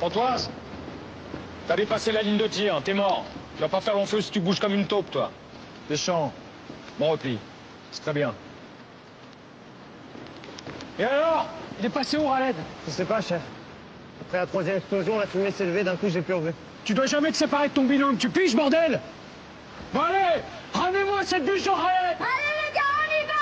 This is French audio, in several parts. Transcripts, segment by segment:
Pontoise, t'as dépassé la ligne de tir, t'es mort. Tu vas pas faire long feu si tu bouges comme une taupe, toi. Deschamps, bon repli. C'est très bien. Et alors? Il est passé où, Raled? Je sais pas, chef. Après la troisième explosion, la fumée s'est levée, d'un coup j'ai plus revu. Tu dois jamais te séparer de ton binôme, tu piges, bordel! Bon allez, ramenez-moi cette bûche au Raled! Allez les gars, on y va!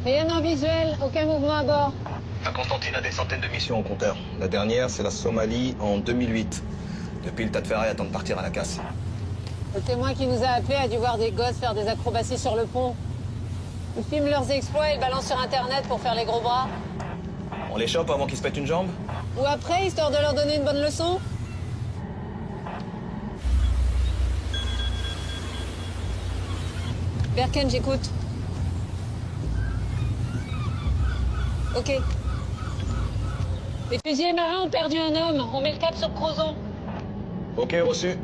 Rien en visuel, aucun mouvement à bord. La Constantine a des centaines de missions au compteur. La dernière, c'est la Somalie en 2008. Depuis, le tas de ferraille attend de partir à la casse. Le témoin qui nous a appelés a dû voir des gosses faire des acrobaties sur le pont. Ils filment leurs exploits et le balancent sur Internet pour faire les gros bras. On les chope avant qu'ils se pètent une jambe? Ou après, histoire de leur donner une bonne leçon. Berken, j'écoute. Ok. Les fusiliers marins ont perdu un homme. On met le cap sur Crozon. Ok, reçu.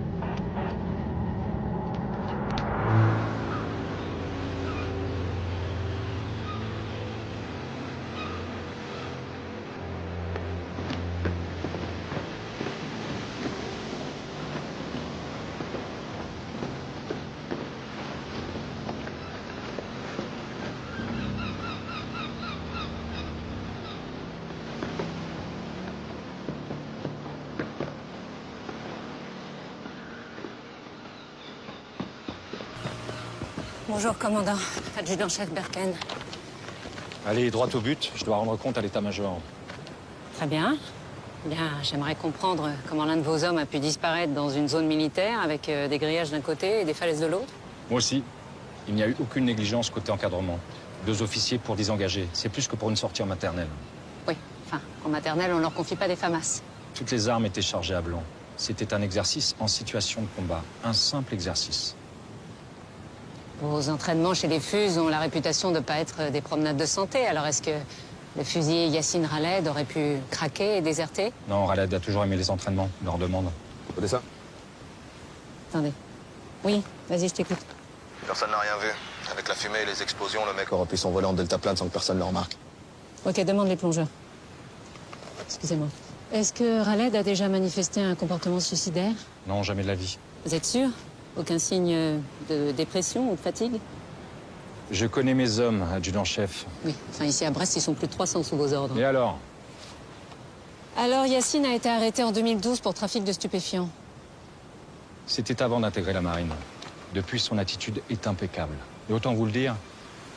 Bonjour, commandant. Adjudant-chef Berken. Allez, droit au but, je dois rendre compte à l'état-major. Très bien. Bien, j'aimerais comprendre comment l'un de vos hommes a pu disparaître dans une zone militaire avec des grillages d'un côté et des falaises de l'autre. Moi aussi, il n'y a eu aucune négligence côté encadrement. 2 officiers pour désengager, c'est plus que pour une sortie en maternelle. Oui, enfin, en maternelle, on leur confie pas des FAMAS. Toutes les armes étaient chargées à blanc. C'était un exercice en situation de combat, un simple exercice. Vos entraînements chez les FUS ont la réputation de ne pas être des promenades de santé. Alors est-ce que le fusilier Yassine Raled aurait pu craquer et déserter? Non, Raled a toujours aimé les entraînements, leur demande. Vous connaissez ça? Attendez. Oui, vas-y, je t'écoute. Personne n'a rien vu. Avec la fumée et les explosions, le mec aura pu s'envoler en deltaplane sans que personne le remarque. Ok, demande les plongeurs. Excusez-moi. Est-ce que Raled a déjà manifesté un comportement suicidaire? Non, jamais de la vie. Vous êtes sûr? Aucun signe de dépression ou de fatigue? Je connais mes hommes, adjudant-chef. Oui, enfin ici à Brest, ils sont plus de 300 sous vos ordres. Et alors? Alors Yassine a été arrêté en 2012 pour trafic de stupéfiants. C'était avant d'intégrer la marine. Depuis, son attitude est impeccable. Et autant vous le dire,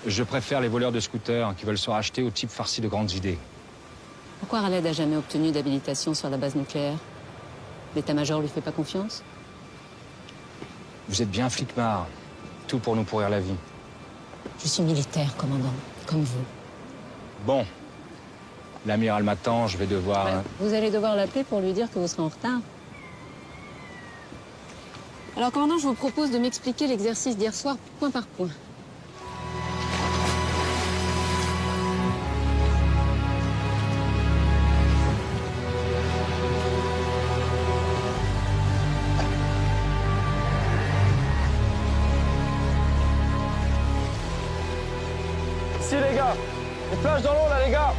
je préfère les voleurs de scooters qui veulent se racheter aux types farcis de grandes idées. Pourquoi Raled n'a jamais obtenu d'habilitation sur la base nucléaire? L'état-major lui fait pas confiance? Vous êtes bien flicmard. Tout pour nous pourrir la vie. Je suis militaire, commandant, comme vous. Bon. L'amiral m'attend, je vais devoir... Ouais, vous allez devoir l'appeler pour lui dire que vous serez en retard. Alors, commandant, je vous propose de m'expliquer l'exercice d'hier soir point par point. Ici les gars, les plages dans l'eau là les gars.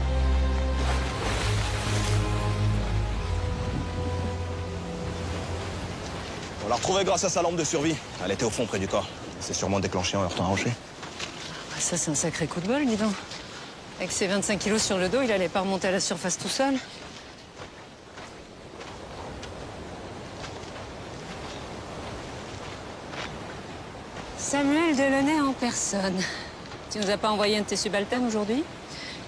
On l'a retrouvée grâce à sa lampe de survie. Elle était au fond près du corps. C'est sûrement déclenché en heurtant un rocher. Ah, ça, c'est un sacré coup de bol, dis donc. Avec ses 25 kilos sur le dos, il allait pas remonter à la surface tout seul. Samuel Delaunay en personne. Tu nous as pas envoyé un de tes subalternes aujourd'hui?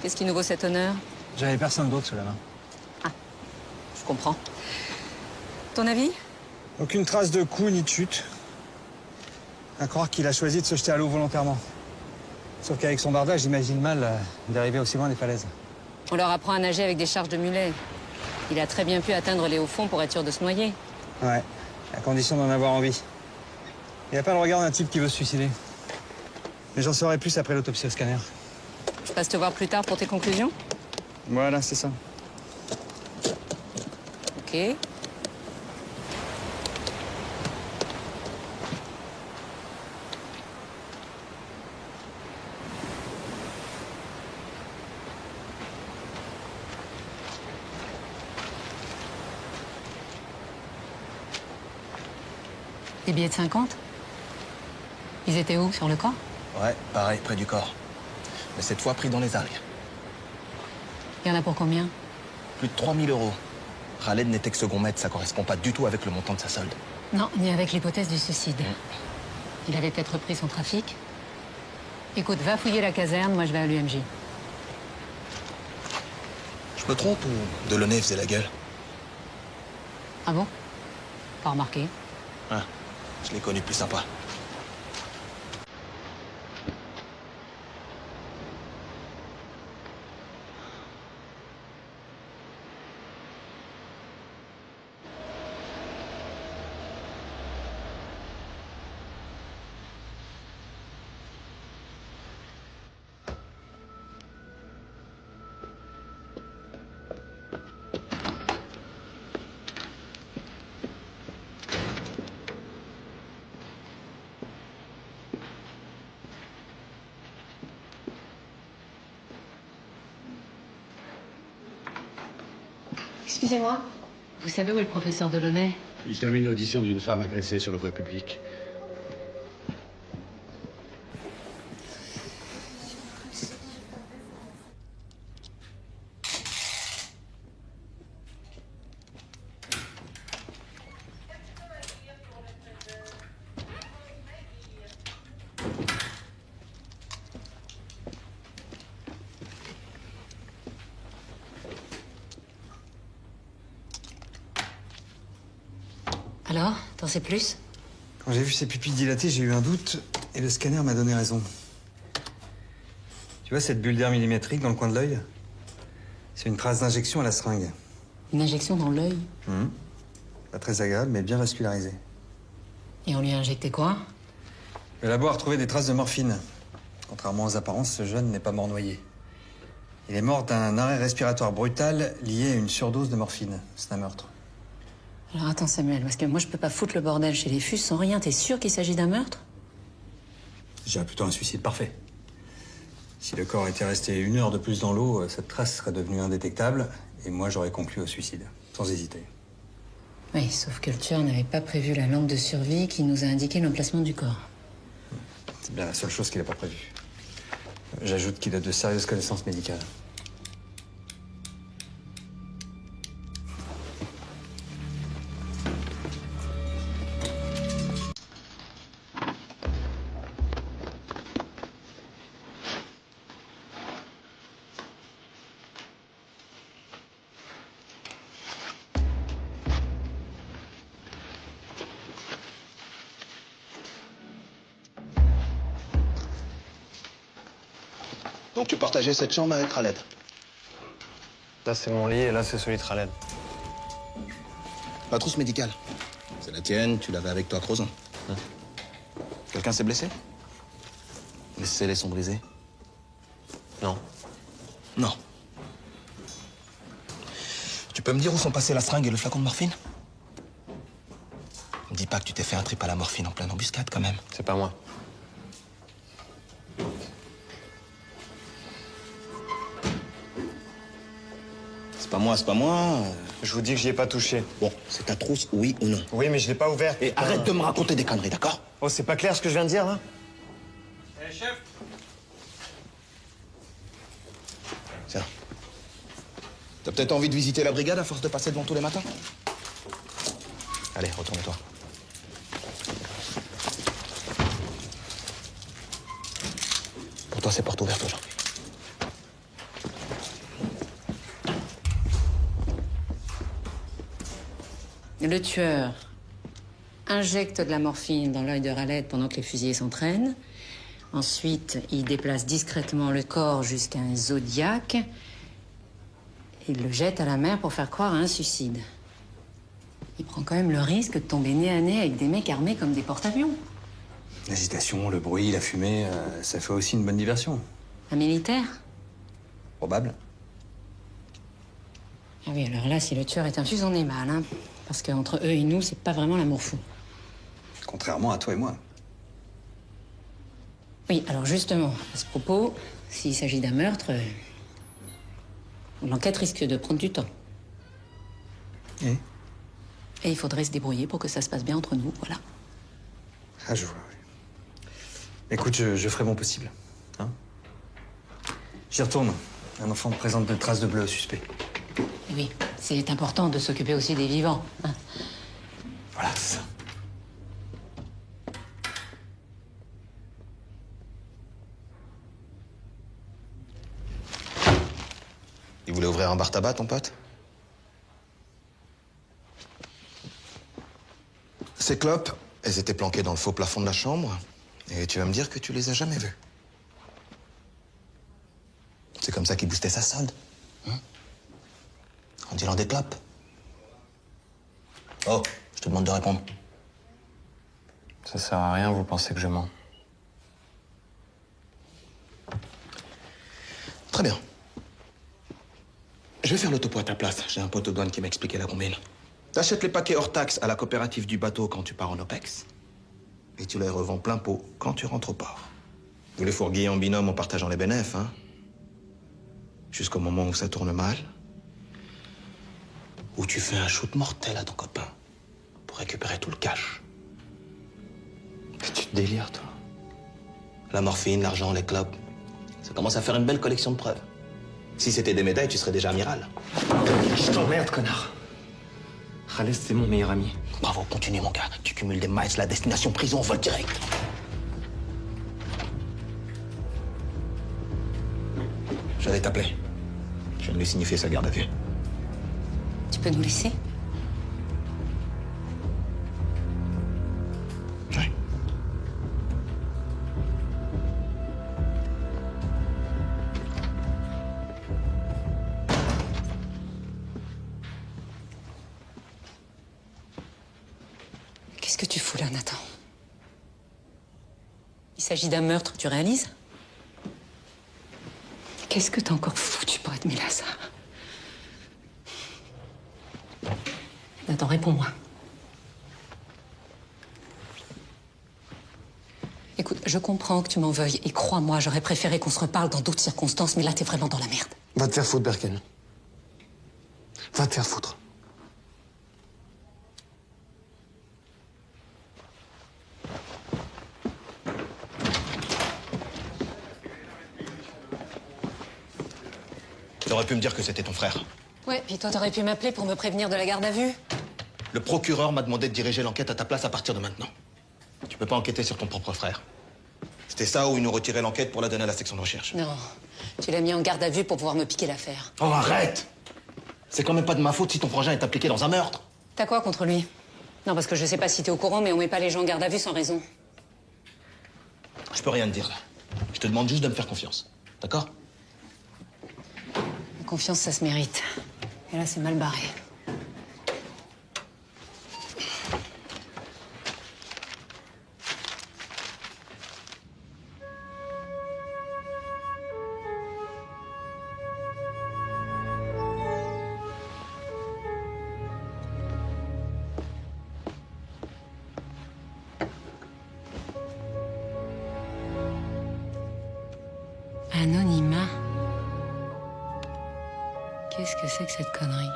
Qu'est-ce qui nous vaut cet honneur? J'avais personne d'autre sous la main. Ah, je comprends. Ton avis? Aucune trace de coup ni de chute. À croire qu'il a choisi de se jeter à l'eau volontairement. Sauf qu'avec son bardage, j'imagine mal d'arriver aussi loin des falaises. On leur apprend à nager avec des charges de mulets. Il a très bien pu atteindre les hauts fonds pour être sûr de se noyer. Ouais, à condition d'en avoir envie. Il a pas le regard d'un type qui veut se suicider. Mais j'en saurai plus après l'autopsie au scanner. Je passe te voir plus tard pour tes conclusions? Voilà, c'est ça. Ok. Des billets de 50? Ils étaient où, sur le corps? Ouais, pareil, près du corps. Mais cette fois pris dans les algues. Il y en a pour combien? Plus de 3 000 €. Khaled n'était que second maître, ça correspond pas du tout avec le montant de sa solde. Non, ni avec l'hypothèse du suicide. Il avait peut-être repris son trafic. Écoute, va fouiller la caserne, moi je vais à l'UMJ. Je me trompe ou Delaunay faisait la gueule? Ah bon? Pas remarqué. Ah, je l'ai connu plus sympa. Excusez-moi. Vous savez où est le professeur Delaunay? Il termine l'audition d'une femme agressée sur le voie publique. Alors, t'en sais plus? Quand j'ai vu ses pupilles dilatées, j'ai eu un doute et le scanner m'a donné raison. Tu vois cette bulle d'air millimétrique dans le coin de l'œil? C'est une trace d'injection à la seringue. Une injection dans l'œil? Pas très agréable, mais bien vascularisée. Et on lui a injecté quoi? Le labo a retrouvé des traces de morphine. Contrairement aux apparences, ce jeune n'est pas mort noyé. Il est mort d'un arrêt respiratoire brutal lié à une surdose de morphine. C'est un meurtre. Alors attends Samuel, parce que moi je peux pas foutre le bordel chez les Fus sans rien. T'es sûr qu'il s'agit d'un meurtre? Je dirais plutôt un suicide parfait. Si le corps était resté 1 heure de plus dans l'eau, cette trace serait devenue indétectable et moi j'aurais conclu au suicide, sans hésiter. Oui, sauf que le tueur n'avait pas prévu la lampe de survie qui nous a indiqué l'emplacement du corps. C'est bien la seule chose qu'il n'a pas prévue. J'ajoute qu'il a de sérieuses connaissances médicales. Donc tu partageais cette chambre avec Khaled? Là, c'est mon lit et là, c'est celui de Khaled. La trousse médicale. C'est la tienne, tu l'avais avec toi à Crozon. Quelqu'un s'est blessé? Les scellés sont brisés? Non. Non. Tu peux me dire où sont passés la seringue et le flacon de morphine? Me dis pas que tu t'es fait un trip à la morphine en pleine embuscade, quand même. C'est pas moi. C'est pas moi. Je vous dis que j'y ai pas touché. Bon, c'est ta trousse, oui ou non? Oui, mais je l'ai pas ouverte. Et arrête de me raconter des conneries, d'accord? Oh, c'est pas clair ce que je viens de dire, là? Chef. Tiens. T'as peut-être envie de visiter la brigade à force de passer devant tous les matins? Allez, retourne-toi. Pour toi. toi, c'est porte ouverte aujourd'hui. Le tueur injecte de la morphine dans l'œil de Raled pendant que les fusillés s'entraînent. Ensuite, il déplace discrètement le corps jusqu'à un zodiaque. Il le jette à la mer pour faire croire à un suicide. Il prend quand même le risque de tomber nez à nez avec des mecs armés comme des porte-avions. L'agitation, le bruit, la fumée, ça fait aussi une bonne diversion. Un militaire? Probable. Ah oui, alors là, si le tueur est un fus, on est mal, hein. Parce qu'entre eux et nous, c'est pas vraiment l'amour fou. Contrairement à toi et moi. Oui, alors justement, à ce propos, s'il s'agit d'un meurtre, l'enquête risque de prendre du temps. Et il faudrait se débrouiller pour que ça se passe bien entre nous, voilà. Ah, je vois, oui. Écoute, je ferai mon possible. Hein? J'y retourne. Un enfant présente de traces de bleu au suspect. Oui, c'est important de s'occuper aussi des vivants, hein. Voilà, c'est ça. Il voulait ouvrir un bar tabac, ton pote? Ces clopes, elles étaient planquées dans le faux plafond de la chambre. Et tu vas me dire que tu les as jamais vues. C'est comme ça qu'il boostait sa solde. Hein? En dealant des clopes. Oh, je te demande de répondre. Ça sert à rien, vous pensez que je mens. Très bien. Je vais faire le topo à ta place. J'ai un pote aux douanes qui m'a expliqué la combine. T'achètes les paquets hors taxe à la coopérative du bateau quand tu pars en OPEX. Et tu les revends plein pot quand tu rentres au port. Vous les fourguez en binôme en partageant les bénéfices, hein. Jusqu'au moment où ça tourne mal. Où tu fais un shoot mortel à ton copain pour récupérer tout le cash. Mais tu te délires, toi. La morphine, l'argent, les clopes. Ça commence à faire une belle collection de preuves. Si c'était des médailles, tu serais déjà amiral. Je t'emmerde, connard. Khaled, c'est mon meilleur ami. Bravo, continue, mon gars. Tu cumules des miles, la destination prison, vol direct. J'allais t'appeler. Je viens de lui signifier sa garde à vue. Tu peux nous laisser? Oui. Qu'est-ce que tu fous là, Nathan? Il s'agit d'un meurtre, tu réalises? Qu'est-ce que t'as encore foutu pour être mêlé à ça? Nathan, réponds-moi. Écoute, je comprends que tu m'en veuilles, et crois-moi, j'aurais préféré qu'on se reparle dans d'autres circonstances, mais là, t'es vraiment dans la merde. Va te faire foutre, Berken. Va te faire foutre. T'aurais pu me dire que c'était ton frère. Ouais, puis toi, t'aurais pu m'appeler pour me prévenir de la garde à vue. Le procureur m'a demandé de diriger l'enquête à ta place à partir de maintenant. Tu peux pas enquêter sur ton propre frère. C'était ça ou ils nous retiraient l'enquête pour la donner à la section de recherche. Non, tu l'as mis en garde à vue pour pouvoir me piquer l'affaire. Oh, arrête! C'est quand même pas de ma faute si ton frangin est impliqué dans un meurtre. T'as quoi contre lui? Non, parce que je sais pas si t'es au courant, mais on met pas les gens en garde à vue sans raison. Je peux rien te dire là. Je te demande juste de me faire confiance. D'accord? La confiance, ça se mérite. Et là, c'est mal barré. Anonymat. Qu'est-ce que c'est que cette connerie?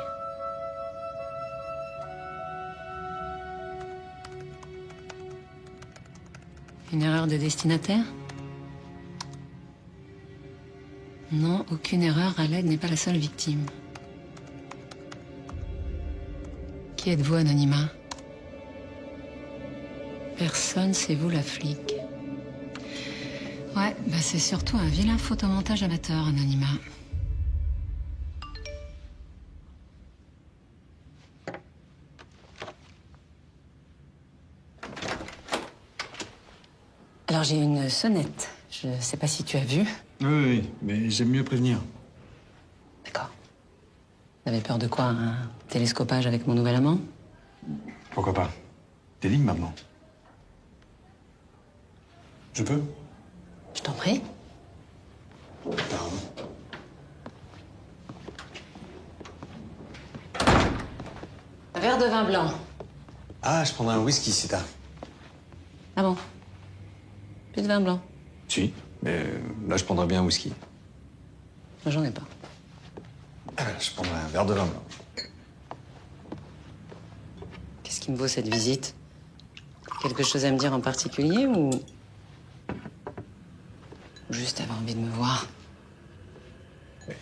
Une erreur de destinataire? Non, aucune erreur. Khaled n'est pas la seule victime. Qui êtes-vous, Anonymat? Personne, c'est vous la flic. Ouais, bah c'est surtout un vilain photomontage amateur, Anonymat. Alors j'ai une sonnette. Je sais pas si tu as vu. Oui, mais j'aime mieux prévenir. D'accord. T'avais peur de quoi? Un télescopage avec mon nouvel amant? Pourquoi pas? T'es libre maintenant. Je peux? Je t'en prie. Pardon. Un verre de vin blanc. Ah, je prendrai un whisky si t'as. Ah bon? Plus de vin blanc? Si, mais là je prendrais bien un whisky. Moi, j'en ai pas. Je prendrais un verre de vin blanc. Qu'est-ce qui me vaut cette visite? Quelque chose à me dire en particulier ou juste avoir envie de me voir?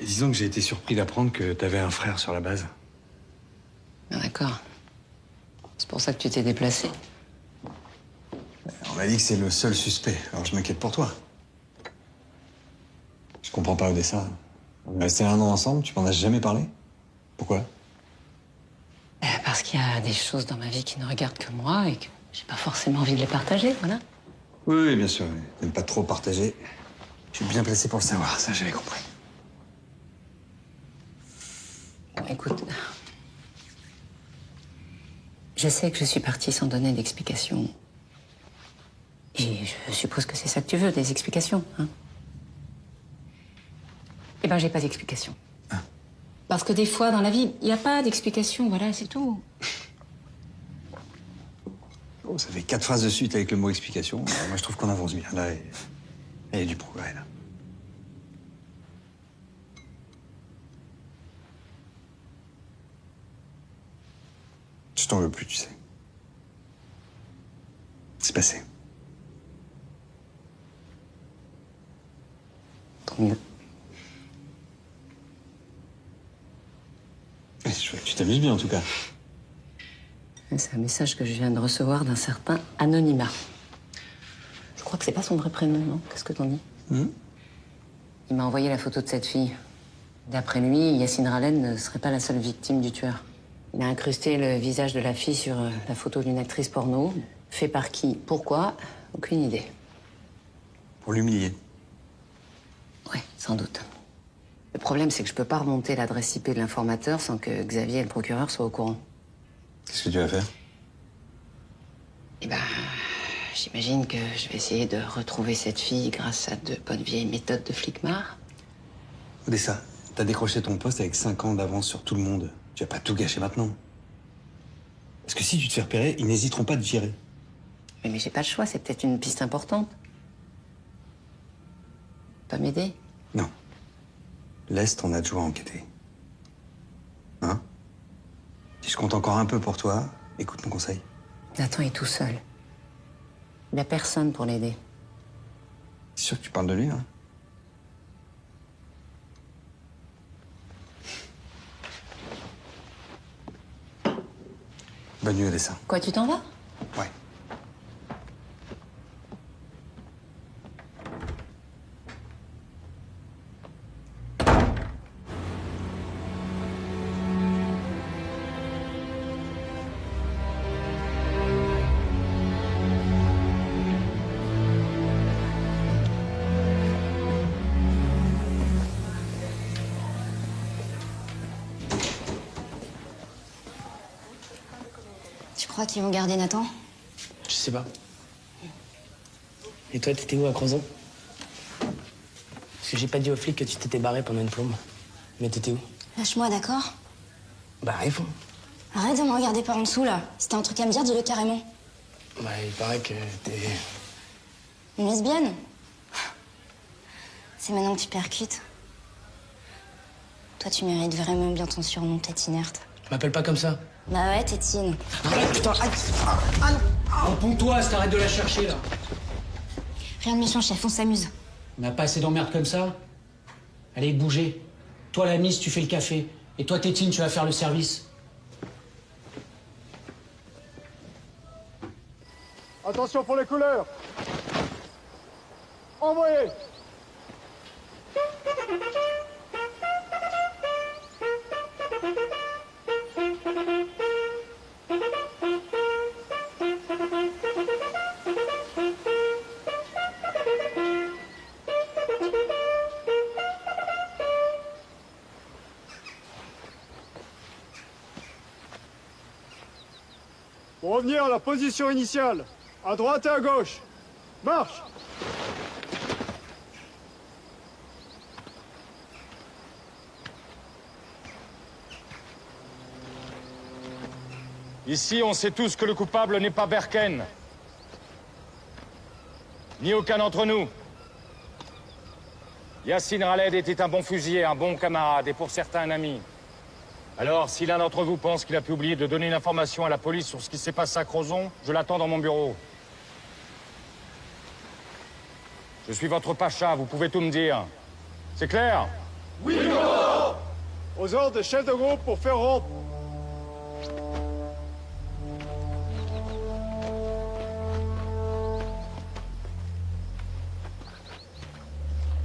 Disons que j'ai été surpris d'apprendre que t'avais un frère sur la base. Ah, d'accord. C'est pour ça que tu t'es déplacé. On m'a dit que c'est le seul suspect, alors je m'inquiète pour toi. Je comprends pas, Odessa. On est resté 1 an ensemble, tu m'en as jamais parlé? Pourquoi? Parce qu'il y a des choses dans ma vie qui ne regardent que moi et que j'ai pas forcément envie de les partager, voilà. Oui, bien sûr. T'aimes pas trop partager. Je suis bien placé pour le savoir, ça j'avais compris. Bon, écoute, je sais que je suis partie sans donner d'explication. Et je suppose que c'est ça que tu veux, des explications, hein? Eh ben, j'ai pas d'explication. Ah. Parce que des fois, dans la vie, il n'y a pas d'explication, voilà, c'est tout. Oh, ça fait 4 phrases de suite avec le mot explication. Alors, moi, je trouve qu'on avance bien. Là, il y a du progrès, là. Je t'en veux plus, tu sais. C'est passé. Tant mieux. Tu t'amuses bien, en tout cas. C'est un message que je viens de recevoir d'un certain Anonymat. Je crois que c'est pas son vrai prénom, non? Qu'est-ce que t'en dis? Il m'a envoyé la photo de cette fille. D'après lui, Yacine Ralen ne serait pas la seule victime du tueur. Il a incrusté le visage de la fille sur la photo d'une actrice porno. Fait par qui? Pourquoi? Aucune idée. Pour l'humilier. Ouais, sans doute. Le problème, c'est que je peux pas remonter l'adresse IP de l'informateur sans que Xavier et le procureur soient au courant. Qu'est-ce que tu vas faire? Eh ben, j'imagine que je vais essayer de retrouver cette fille grâce à de bonnes vieilles méthodes de flicmar. Odessa, t'as décroché ton poste avec 5 ans d'avance sur tout le monde. Tu vas pas tout gâcher maintenant. Parce que si tu te fais repérer, ils n'hésiteront pas à te virer. Mais j'ai pas le choix, c'est peut-être une piste importante. Pas m'aider? Non. Laisse ton adjoint enquêter. Hein? Si je compte encore un peu pour toi, écoute mon conseil. Nathan est tout seul. Il a personne pour l'aider. C'est sûr que tu parles de lui, hein? Bonne nuit, Odessa. Quoi, tu t'en vas? Ouais. Tu crois qu'ils vont garder Nathan? Je sais pas. Et toi, t'étais où à Crozon? Parce que j'ai pas dit aux flics que tu t'étais barré pendant une plombe. Mais t'étais où? Lâche-moi, d'accord? Bah, réponds. Arrête de me regarder par en dessous, là. Si t'as un truc à me dire, dis-le carrément. Bah, il paraît que t'es... Une lesbienne? C'est maintenant que tu percutes. Toi, tu mérites vraiment bien ton surnom, tête inerte. M'appelle pas comme ça. Bah ouais, tétine. Arrête, putain, arrête. Réponds-toi, t'arrêtes de la chercher, là. Rien de méchant, chef, on s'amuse. On n'a pas assez d'emmerdes comme ça. Allez, bougez. Toi, la Miss, tu fais le café. Et toi, Tétine, tu vas faire le service. Attention pour les couleurs. envoyez. Pour revenir à la position initiale, à droite et à gauche. Marche! Ici, on sait tous que le coupable n'est pas Berken. Ni aucun d'entre nous. Yacine Raled était un bon fusilier, un bon camarade, et pour certains, un ami. Alors, si l'un d'entre vous pense qu'il a pu oublier de donner une information à la police sur ce qui s'est passé à Crozon, je l'attends dans mon bureau. Je suis votre pacha, vous pouvez tout me dire. C'est clair? Oui, commandant! Aux ordres des chefs de groupe pour faire rompre.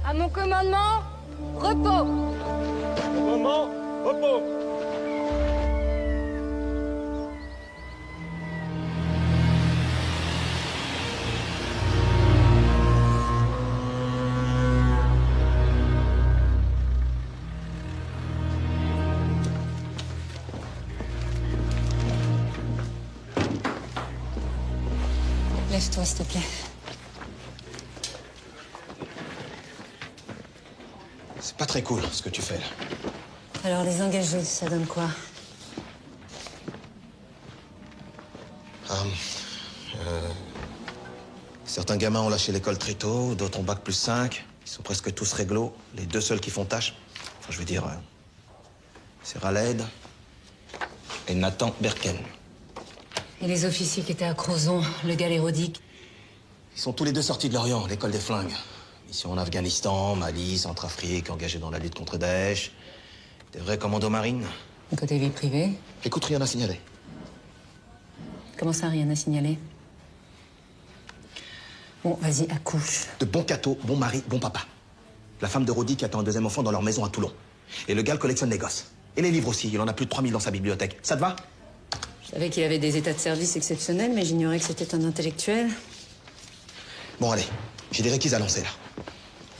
À mon commandement, repos. Commandement, repos. Lève-toi, s'il te plaît. C'est pas très cool, ce que tu fais, là. Alors, les engagés, ça donne quoi? Certains gamins ont lâché l'école très tôt, d'autres ont bac plus 5. Ils sont presque tous réglo. Les deux seuls qui font tâche, enfin, je veux dire, c'est Raled et Nathan Berken. Et les officiers qui étaient à Crozon, le gars l'érodique? Ils sont tous les deux sortis de l'Orient, l'école des flingues. Mission en Afghanistan, Mali, Centrafrique, engagés dans la lutte contre Daesh. Des vrais commandos marines. Côté vie privée? Écoute, rien à signaler. Comment ça, rien à signaler? Bon, vas-y, accouche. De bons cathos, bon mari, bon papa. La femme de Rodic attend un deuxième enfant dans leur maison à Toulon. Et le gars le collectionne les gosses. Et les livres aussi, il en a plus de 3000 dans sa bibliothèque. Ça te va? Je savais qu'il avait des états de service exceptionnels, mais j'ignorais que c'était un intellectuel. Bon, allez, j'ai des réquis à lancer, là.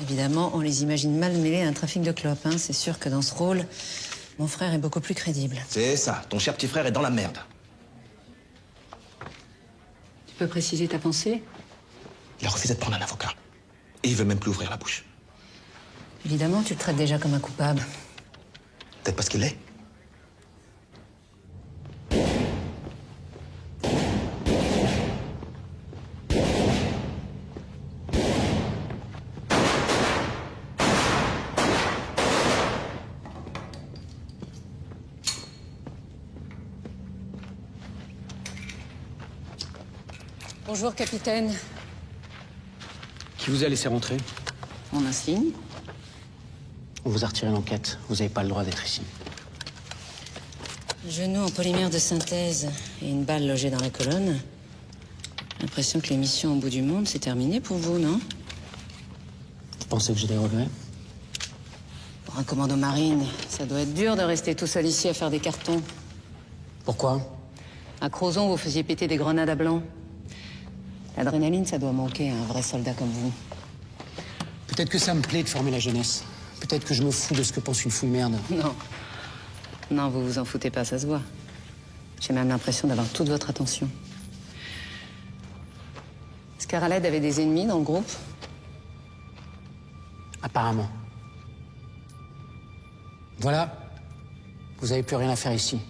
Évidemment, on les imagine mal mêlés à un trafic de clopes. Hein. C'est sûr que dans ce rôle, mon frère est beaucoup plus crédible. C'est ça, ton cher petit frère est dans la merde. Tu peux préciser ta pensée? Il a refusé de prendre un avocat. Et il veut même plus ouvrir la bouche. Évidemment, tu le traites déjà comme un coupable. Peut-être parce qu'il l'est. Bonjour, capitaine. Qui vous a laissé rentrer? Mon insigne. On vous a retiré l'enquête. Vous n'avez pas le droit d'être ici. Genou en polymère de synthèse et une balle logée dans la colonne. L'impression que l'émission au bout du monde, c'est terminé pour vous, non? Vous pensez que j'ai des regrets? Pour un commando marine, ça doit être dur de rester tout seul ici à faire des cartons. Pourquoi? À Crozon, vous faisiez péter des grenades à blanc. L'adrénaline, ça doit manquer à un vrai soldat comme vous. Peut-être que ça me plaît de former la jeunesse. Peut-être que je me fous de ce que pense une foule merde. Non. Non, vous vous en foutez pas, ça se voit. J'ai même l'impression d'avoir toute votre attention. Est-ce qu'Araled avait des ennemis dans le groupe? Apparemment. Voilà. Vous avez plus rien à faire ici.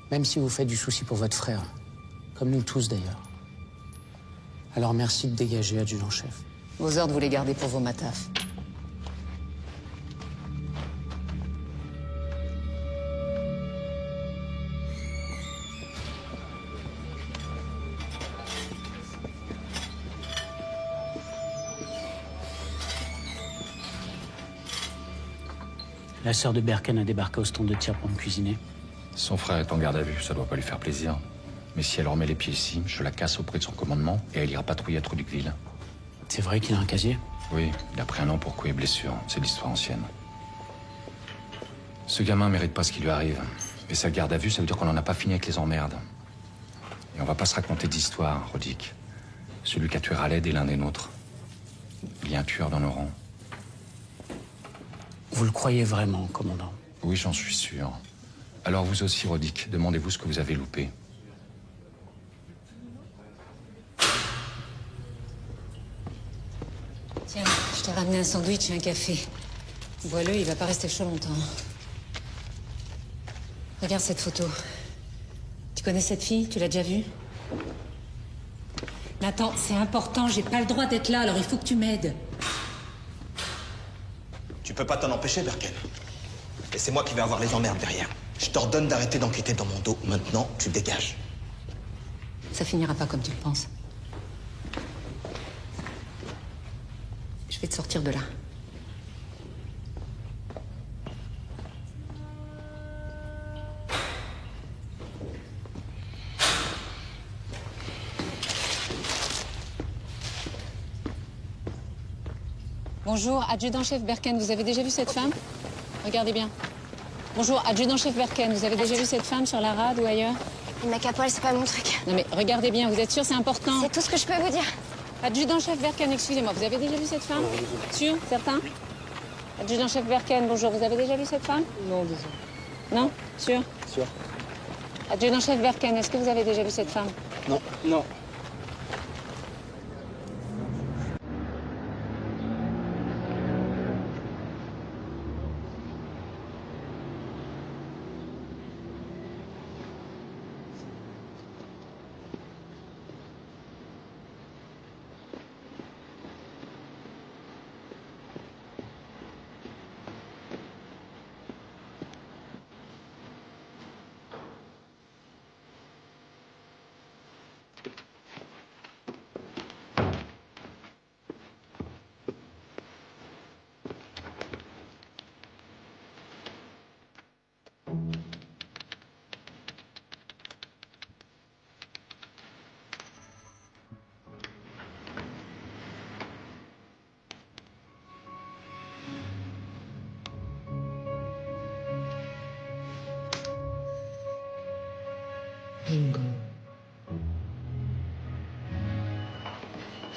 Même si vous faites du souci pour votre frère. Comme nous tous, d'ailleurs. Alors merci de dégager, adjudant-chef. Vos ordres, vous les gardez pour vos matafs. La sœur de Berken a débarqué au stand de tir pour me cuisiner. Son frère est en garde à vue, ça doit pas lui faire plaisir. Mais si elle remet les pieds ici, je la casse auprès de son commandement et elle ira patrouiller à Truducville. C'est vrai qu'il a un casier? Oui, il a pris un an pour coups et blessures. C'est l'histoire ancienne. Ce gamin mérite pas ce qui lui arrive. Et sa garde à vue, ça veut dire qu'on n'en a pas fini avec les emmerdes. Et on va pas se raconter d'histoire, Rodic. Celui qui a tué Raled est l'un des nôtres. Il y a un tueur dans nos rangs. Vous le croyez vraiment, commandant? Oui, j'en suis sûr. Alors vous aussi, Rodic, demandez-vous ce que vous avez loupé. Tiens, je t'ai ramené un sandwich et un café. Bois-le, il va pas rester chaud longtemps. Regarde cette photo. Tu connais cette fille? Tu l'as déjà vue? Nathan, c'est important, j'ai pas le droit d'être là, alors il faut que tu m'aides. Tu peux pas t'en empêcher, Berken. Et c'est moi qui vais avoir les emmerdes derrière. Je t'ordonne d'arrêter d'enquêter dans mon dos. Maintenant, tu dégages. Ça finira pas comme tu le penses. Je vais te sortir de là. Bonjour, adjudant-chef Berken, vous avez déjà vu cette femme? Regardez bien. Bonjour, adjudant-chef Berken, vous avez déjà vu cette femme sur la rade ou ailleurs? Le mec à poil, c'est pas mon truc. Non mais regardez bien, vous êtes sûr, c'est important? C'est tout ce que je peux vous dire. Adjudant-chef Berken, excusez-moi, vous avez déjà vu cette femme? Sûr? Certain? Adjudant-chef Berken, bonjour, vous avez déjà vu cette femme? Non, désolé. Non? Sûr? Sûr. Adjudant-chef Berken, est-ce que vous avez déjà vu cette femme? Non. Non.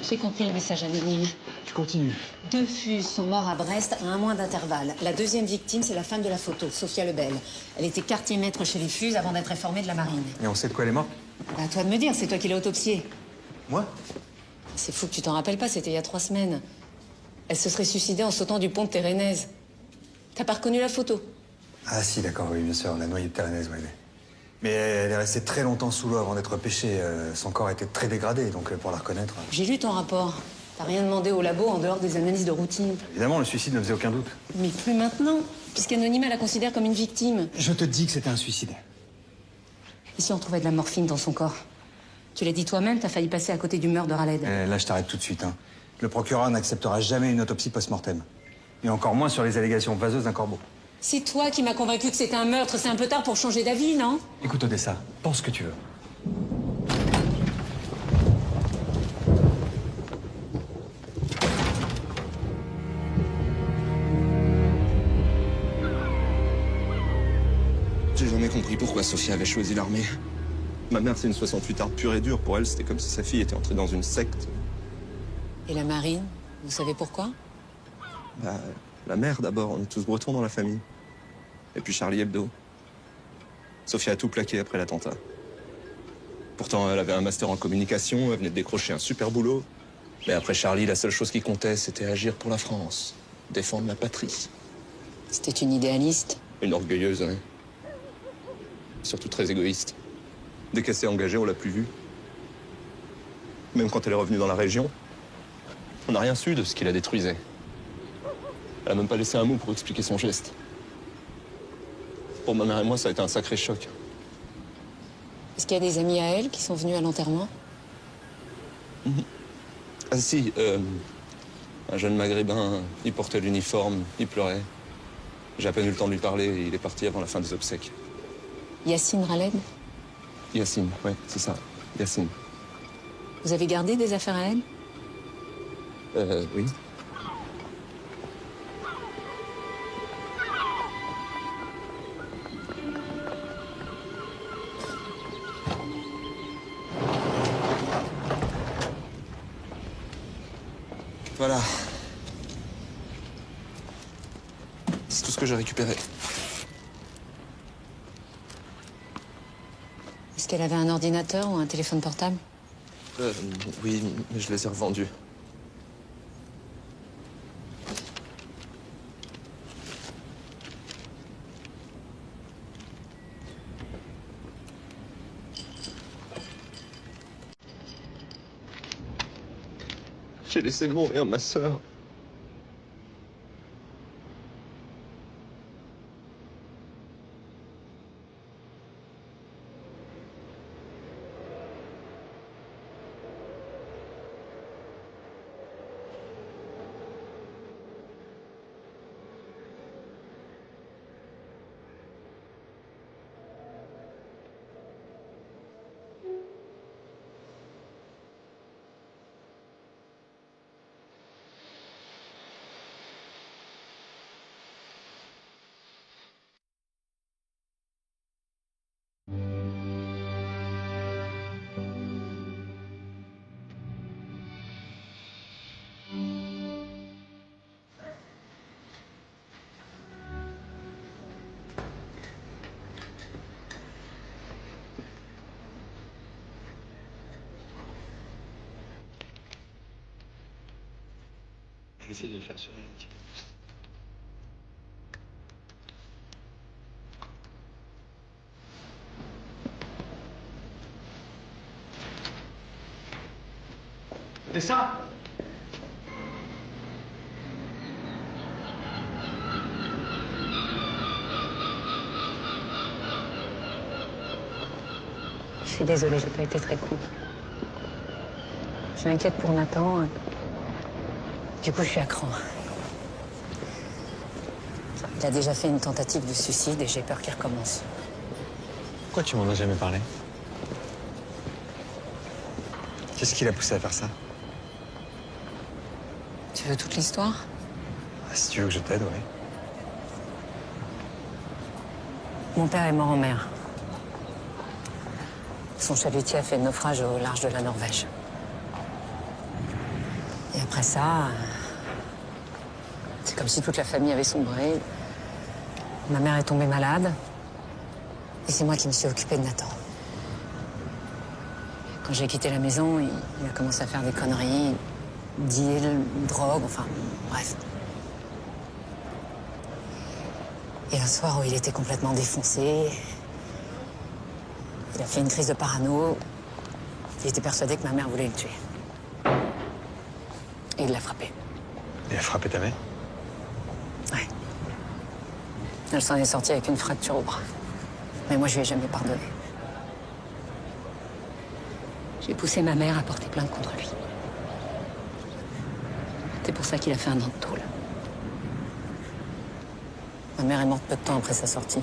J'ai compris le message anonyme. Tu continues. 2 Fuses sont morts à Brest à 1 mois d'intervalle. La deuxième victime, c'est la femme de la photo, Sophia Lebel. Elle était quartier-maître chez les Fuses avant d'être réformée de la marine. Et on sait de quoi elle est morte? Bah, à toi de me dire, c'est toi qui l'as autopsiée. Moi? C'est fou que tu t'en rappelles pas, c'était il y a 3 semaines. Elle se serait suicidée en sautant du pont de Térénèse. T'as pas reconnu la photo? Ah si, d'accord, oui, bien sûr, la noyée de Térénèse, oui. Mais elle est restée très longtemps sous l'eau avant d'être pêchée. Son corps était très dégradé, donc pour la reconnaître... J'ai lu ton rapport. T'as rien demandé au labo en dehors des analyses de routine. Évidemment, le suicide ne faisait aucun doute. Mais plus maintenant, puisqu'Anonyme la considère comme une victime. Je te dis que c'était un suicide. Et si on trouvait de la morphine dans son corps? Tu l'as dit toi-même, t'as failli passer à côté du meurtre de Raled. Là, je t'arrête tout de suite. Hein. Le procureur n'acceptera jamais une autopsie post-mortem. Et encore moins sur les allégations vaseuses d'un corbeau. C'est toi qui m'as convaincu que c'était un meurtre. C'est un peu tard pour changer d'avis, non? Écoute, Odessa, pense ce que tu veux. J'ai jamais compris pourquoi Sophia avait choisi l'armée. Ma mère, c'est une 68arde pure et dure. Pour elle, c'était comme si sa fille était entrée dans une secte. Et la marine? Vous savez pourquoi? Bah, la mère d'abord. On est tous bretons dans la famille. Et puis Charlie Hebdo. Sophia a tout plaqué après l'attentat. Pourtant, elle avait un master en communication, elle venait de décrocher un super boulot. Mais après Charlie, la seule chose qui comptait, c'était agir pour la France. Défendre la patrie. C'était une idéaliste. Une orgueilleuse, hein. Surtout très égoïste. Dès qu'elle s'est engagée, on l'a plus vue. Même quand elle est revenue dans la région, on n'a rien su de ce qui la détruisait. Elle a même pas laissé un mot pour expliquer son geste. Pour ma mère et moi, ça a été un sacré choc. Est-ce qu'il y a des amis à elle qui sont venus à l'enterrement? Ah si, un jeune maghrébin, il portait l'uniforme, il pleurait. J'ai à peine eu le temps de lui parler et il est parti avant la fin des obsèques. Yacine Raled? Yacine, ouais, c'est ça, Yacine. Vous avez gardé des affaires à elle? Oui. Voilà. C'est tout ce que j'ai récupéré. Est-ce qu'elle avait un ordinateur ou un téléphone portable? Oui, mais je les ai revendus. J'ai laissé mourir ma sœur. J'essaie de le faire sur une. C'est ça? Je suis désolée, j'ai pas été très cool. Je m'inquiète pour Nathan. Du coup, je suis à cran. Il a déjà fait une tentative de suicide et j'ai peur qu'il recommence. Pourquoi tu m'en as jamais parlé? Qu'est-ce qui l'a poussé à faire ça? Tu veux toute l'histoire? Si tu veux que je t'aide, oui. Mon père est mort en mer. Son chalutier a fait naufrage au large de la Norvège. Et après ça, c'est comme si toute la famille avait sombré. Ma mère est tombée malade. Et c'est moi qui me suis occupée de Nathan. Quand j'ai quitté la maison, il a commencé à faire des conneries. Deal, drogue, enfin, bref. Et un soir où il était complètement défoncé, il a fait une crise de parano. Il était persuadé que ma mère voulait le tuer. Et il l'a frappé. Il a frappé ta mère? Ouais. Elle s'en est sortie avec une fracture au bras. Mais moi, je lui ai jamais pardonné. J'ai poussé ma mère à porter plainte contre lui. C'est pour ça qu'il a fait un an de tôle. Ma mère est morte peu de temps après sa sortie.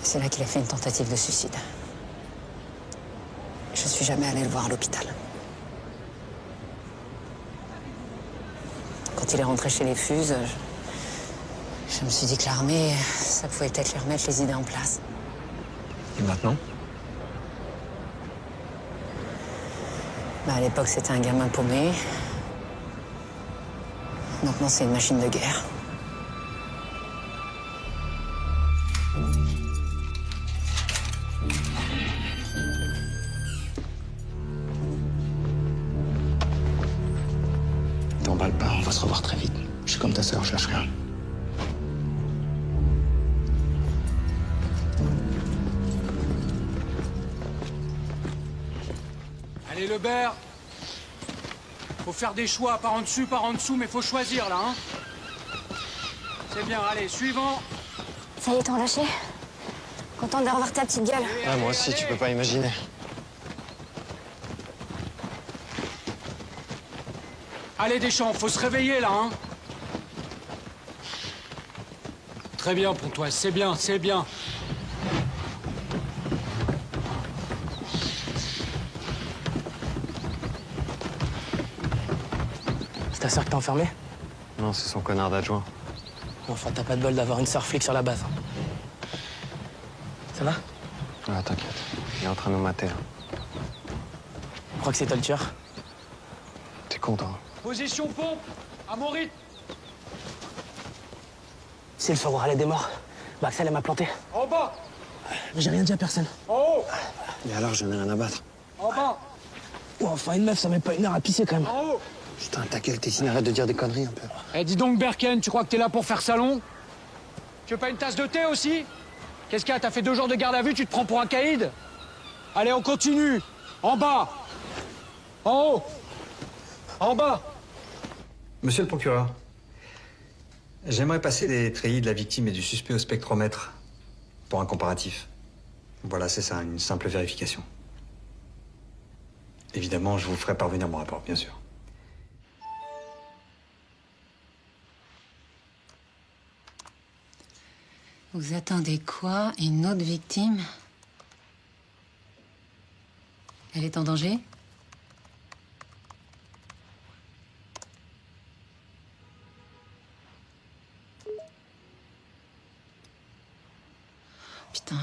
C'est là qu'il a fait une tentative de suicide. Je suis jamais allée le voir à l'hôpital. Quand il est rentré chez les Fuses, je me suis dit que l'armée, ça pouvait peut-être lui remettre les idées en place. Et maintenant? À l'époque, c'était un gamin paumé. Maintenant, c'est une machine de guerre. T'emballe pas, on va se revoir très vite. Je suis comme ta sœur, je cherche rien. Allez, Lebert. Faut faire des choix, par en dessous, mais faut choisir, là, hein. C'est bien, allez, suivant. Ça y est, t'en lâché? Contente de revoir ta petite gueule. Ah, moi aussi, tu peux pas imaginer. Allez, Deschamps, faut se réveiller, là, hein. Très bien, Pontoise, c'est bien, c'est bien. ta sœur qui t'a enfermé? Non, c'est son connard d'adjoint. Enfin, t'as pas de bol d'avoir une sœur flic sur la base. Ça va? Ah, t'inquiète. Il est en train de nous mater, là. Je crois que c'est toi le tueur. T'es content? Position pompe, à mon rythme. Si le soir où Raled est mort, bah Axel, elle m'a planté. En bas, Mais j'ai rien dit à personne. en haut, Et alors, j'en ai rien à battre. en bas, Oh, enfin, une meuf, ça met pas une heure à pisser quand même. en haut. Putain, ta gueule, Tessine, arrête de dire des conneries un peu. Eh, dis donc, Berken, tu crois que t'es là pour faire salon? Tu veux pas une tasse de thé aussi? Qu'est-ce qu'il y a? T'as fait 2 jours de garde à vue, tu te prends pour un caïd? Allez, on continue. En bas, en haut, en bas. Monsieur le procureur, j'aimerais passer les treillis de la victime et du suspect au spectromètre pour un comparatif. Voilà, c'est ça, une simple vérification. Évidemment, je vous ferai parvenir mon rapport, bien sûr. Vous attendez quoi? Une autre victime? Elle est en danger? Putain.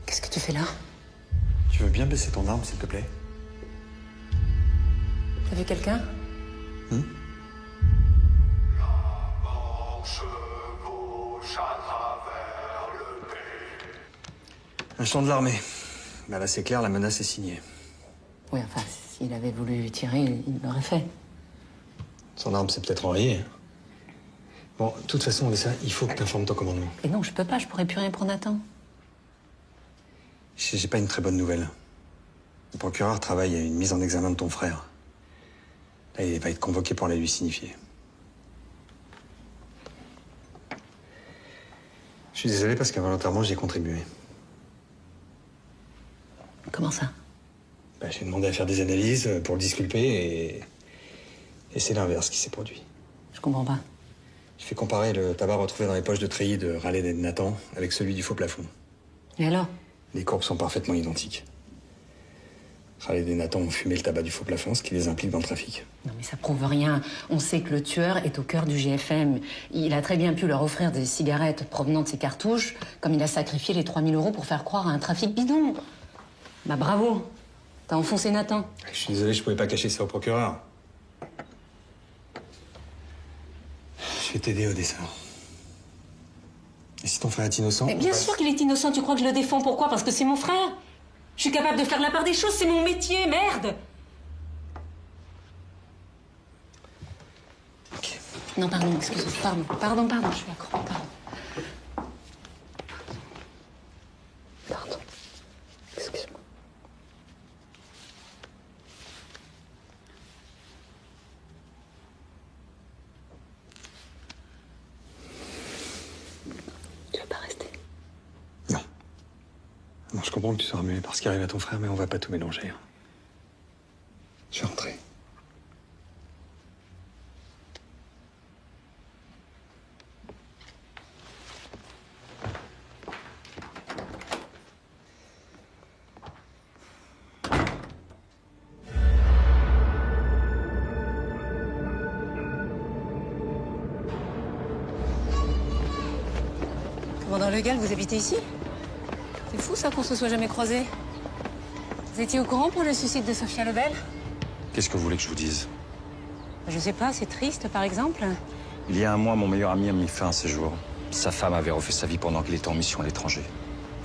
Qu'est-ce que tu fais là? Tu veux bien baisser ton arme, s'il te plaît? T'as vu quelqu'un? Un champ de l'armée. Bah là, c'est clair, la menace est signée. Oui, enfin, s'il avait voulu tirer, il l'aurait fait. Son arme s'est peut-être enrayée. Bon, de toute façon, Alessa, il faut que tu informes ton commandement. Et non, je peux pas, je pourrais plus rien prendre à temps. J'ai pas une très bonne nouvelle. Le procureur travaille à une mise en examen de ton frère. Là, il va être convoqué pour la lui signifier. Je suis désolé parce qu'involontairement, j'y ai contribué. Comment ça? Bah, j'ai demandé à faire des analyses pour le disculper et c'est l'inverse qui s'est produit. Je comprends pas. J'ai fait comparer le tabac retrouvé dans les poches de treillis de Raled et de Nathan avec celui du faux plafond. Et alors? Les courbes sont parfaitement identiques. Raled et Nathan ont fumé le tabac du faux plafond, ce qui les implique dans le trafic. Non mais ça prouve rien. On sait que le tueur est au cœur du GFM. Il a très bien pu leur offrir des cigarettes provenant de ses cartouches, comme il a sacrifié les 3000 € pour faire croire à un trafic bidon. Bah bravo. T'as enfoncé Nathan. Je suis désolé, je pouvais pas cacher ça au procureur. Je vais t'aider, Odessa. Et si ton frère est innocent... Mais bien sûr qu'il est innocent, tu crois que je le défends? Pourquoi? Parce que c'est mon frère. Je suis capable de faire la part des choses, c'est mon métier, merde. Ok. Non, pardon, excuse-moi, pardon, je suis accro, pardon. Pardon, excuse-moi. Tu veux pas rester? Non. Non, je comprends que tu sois remué par ce qui arrive à ton frère, mais on va pas tout mélanger. Hein. Je vais rentrer. Le Gall, vous habitez ici? C'est fou ça qu'on se soit jamais croisés. Vous étiez au courant pour le suicide de Sophia Lebel? Qu'est-ce que vous voulez que je vous dise? Je sais pas, c'est triste par exemple. Il y a un mois, mon meilleur ami a mis fin à ses jours. Sa femme avait refait sa vie pendant qu'il était en mission à l'étranger.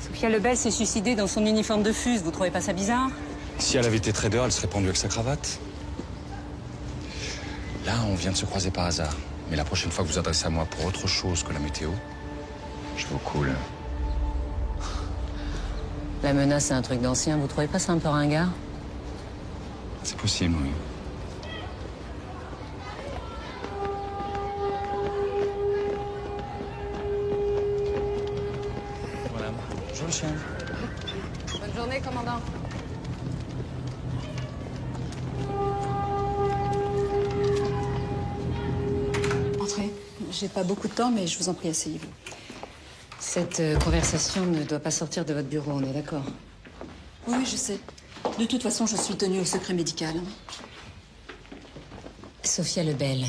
Sophia Lebel s'est suicidée dans son uniforme de fuse, vous trouvez pas ça bizarre? Si elle avait été trader, elle serait pendue avec sa cravate. Là, on vient de se croiser par hasard. Mais la prochaine fois que vous vous adressez à moi pour autre chose que la météo, je vous coule. La menace, c'est un truc d'ancien, vous trouvez pas ça un peu ringard? C'est possible, oui. Voilà. Bonjour, le chien. Bonne journée, commandant. Entrez. J'ai pas beaucoup de temps, mais je vous en prie, asseyez-vous. Cette conversation ne doit pas sortir de votre bureau, on est d'accord? Oui, je sais. De toute façon, je suis tenue au secret médical. Sophia Lebel,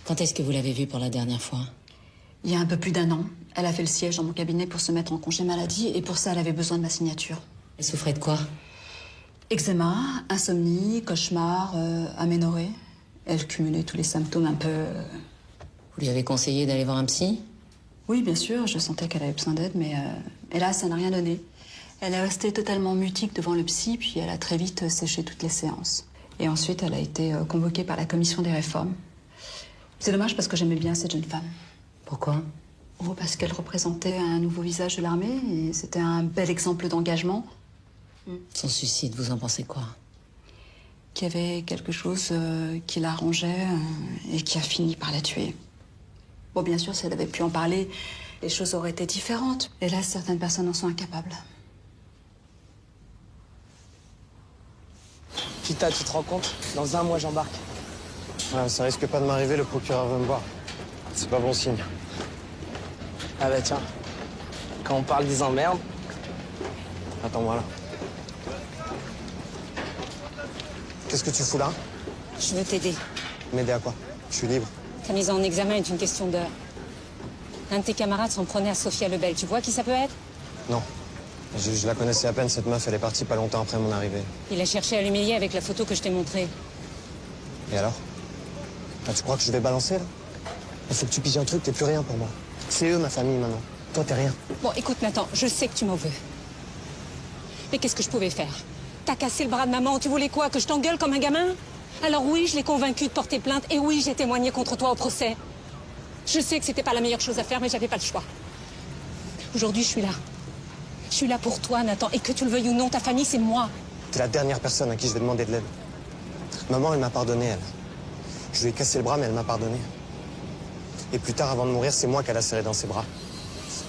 quand est-ce que vous l'avez vue pour la dernière fois? Il y a un peu plus d'1 an, elle a fait le siège dans mon cabinet pour se mettre en congé maladie, et pour ça, elle avait besoin de ma signature. Elle souffrait de quoi? Eczéma, insomnie, cauchemar, aménorrhée. Elle cumulait tous les symptômes un peu... Vous lui avez conseillé d'aller voir un psy? Oui, bien sûr, je sentais qu'elle avait besoin d'aide, mais hélas, ça n'a rien donné. Elle est restée totalement mutique devant le psy, puis elle a très vite séché toutes les séances. Et ensuite, elle a été convoquée par la commission des réformes. C'est dommage parce que j'aimais bien cette jeune femme. Pourquoi? Oh, parce qu'elle représentait un nouveau visage de l'armée, et c'était un bel exemple d'engagement. Son suicide, vous en pensez quoi? Qu'il y avait quelque chose qui l'arrangeait et qui a fini par la tuer. Bon, bien sûr, si elle avait pu en parler, les choses auraient été différentes. Et là, certaines personnes en sont incapables. Kita, tu te rends compte? Dans 1 mois, j'embarque. Ouais, ça risque pas de m'arriver, le procureur veut me voir. C'est pas bon signe. Ah bah tiens, quand on parle des emmerdes... Attends-moi là. Qu'est-ce que tu fous là? Je veux t'aider. M'aider à quoi? Je suis libre. Ta mise en examen est une question d'heure. Un de tes camarades s'en prenait à Sophia Lebel. Tu vois qui ça peut être? Non. Je la connaissais à peine, cette meuf. Elle est partie pas longtemps après mon arrivée. Il a cherché à l'humilier avec la photo que je t'ai montrée. Et alors? Ah, tu crois que je vais balancer, là? Il faut que tu piges un truc, t'es plus rien pour moi. C'est eux, ma famille, maintenant. Toi, t'es rien. Bon, écoute, Nathan, je sais que tu m'en veux. Mais qu'est-ce que je pouvais faire? T'as cassé le bras de maman, tu voulais quoi? Que je t'engueule comme un gamin? Alors oui, je l'ai convaincu de porter plainte, et oui, j'ai témoigné contre toi au procès. Je sais que c'était pas la meilleure chose à faire, mais j'avais pas le choix. Aujourd'hui, je suis là. Je suis là pour toi, Nathan, et que tu le veuilles ou non, ta famille, c'est moi. T'es la dernière personne à qui je vais demander de l'aide. Maman, elle m'a pardonné, elle. Je lui ai cassé le bras, mais elle m'a pardonné. Et plus tard, avant de mourir, c'est moi qu'elle a serré dans ses bras.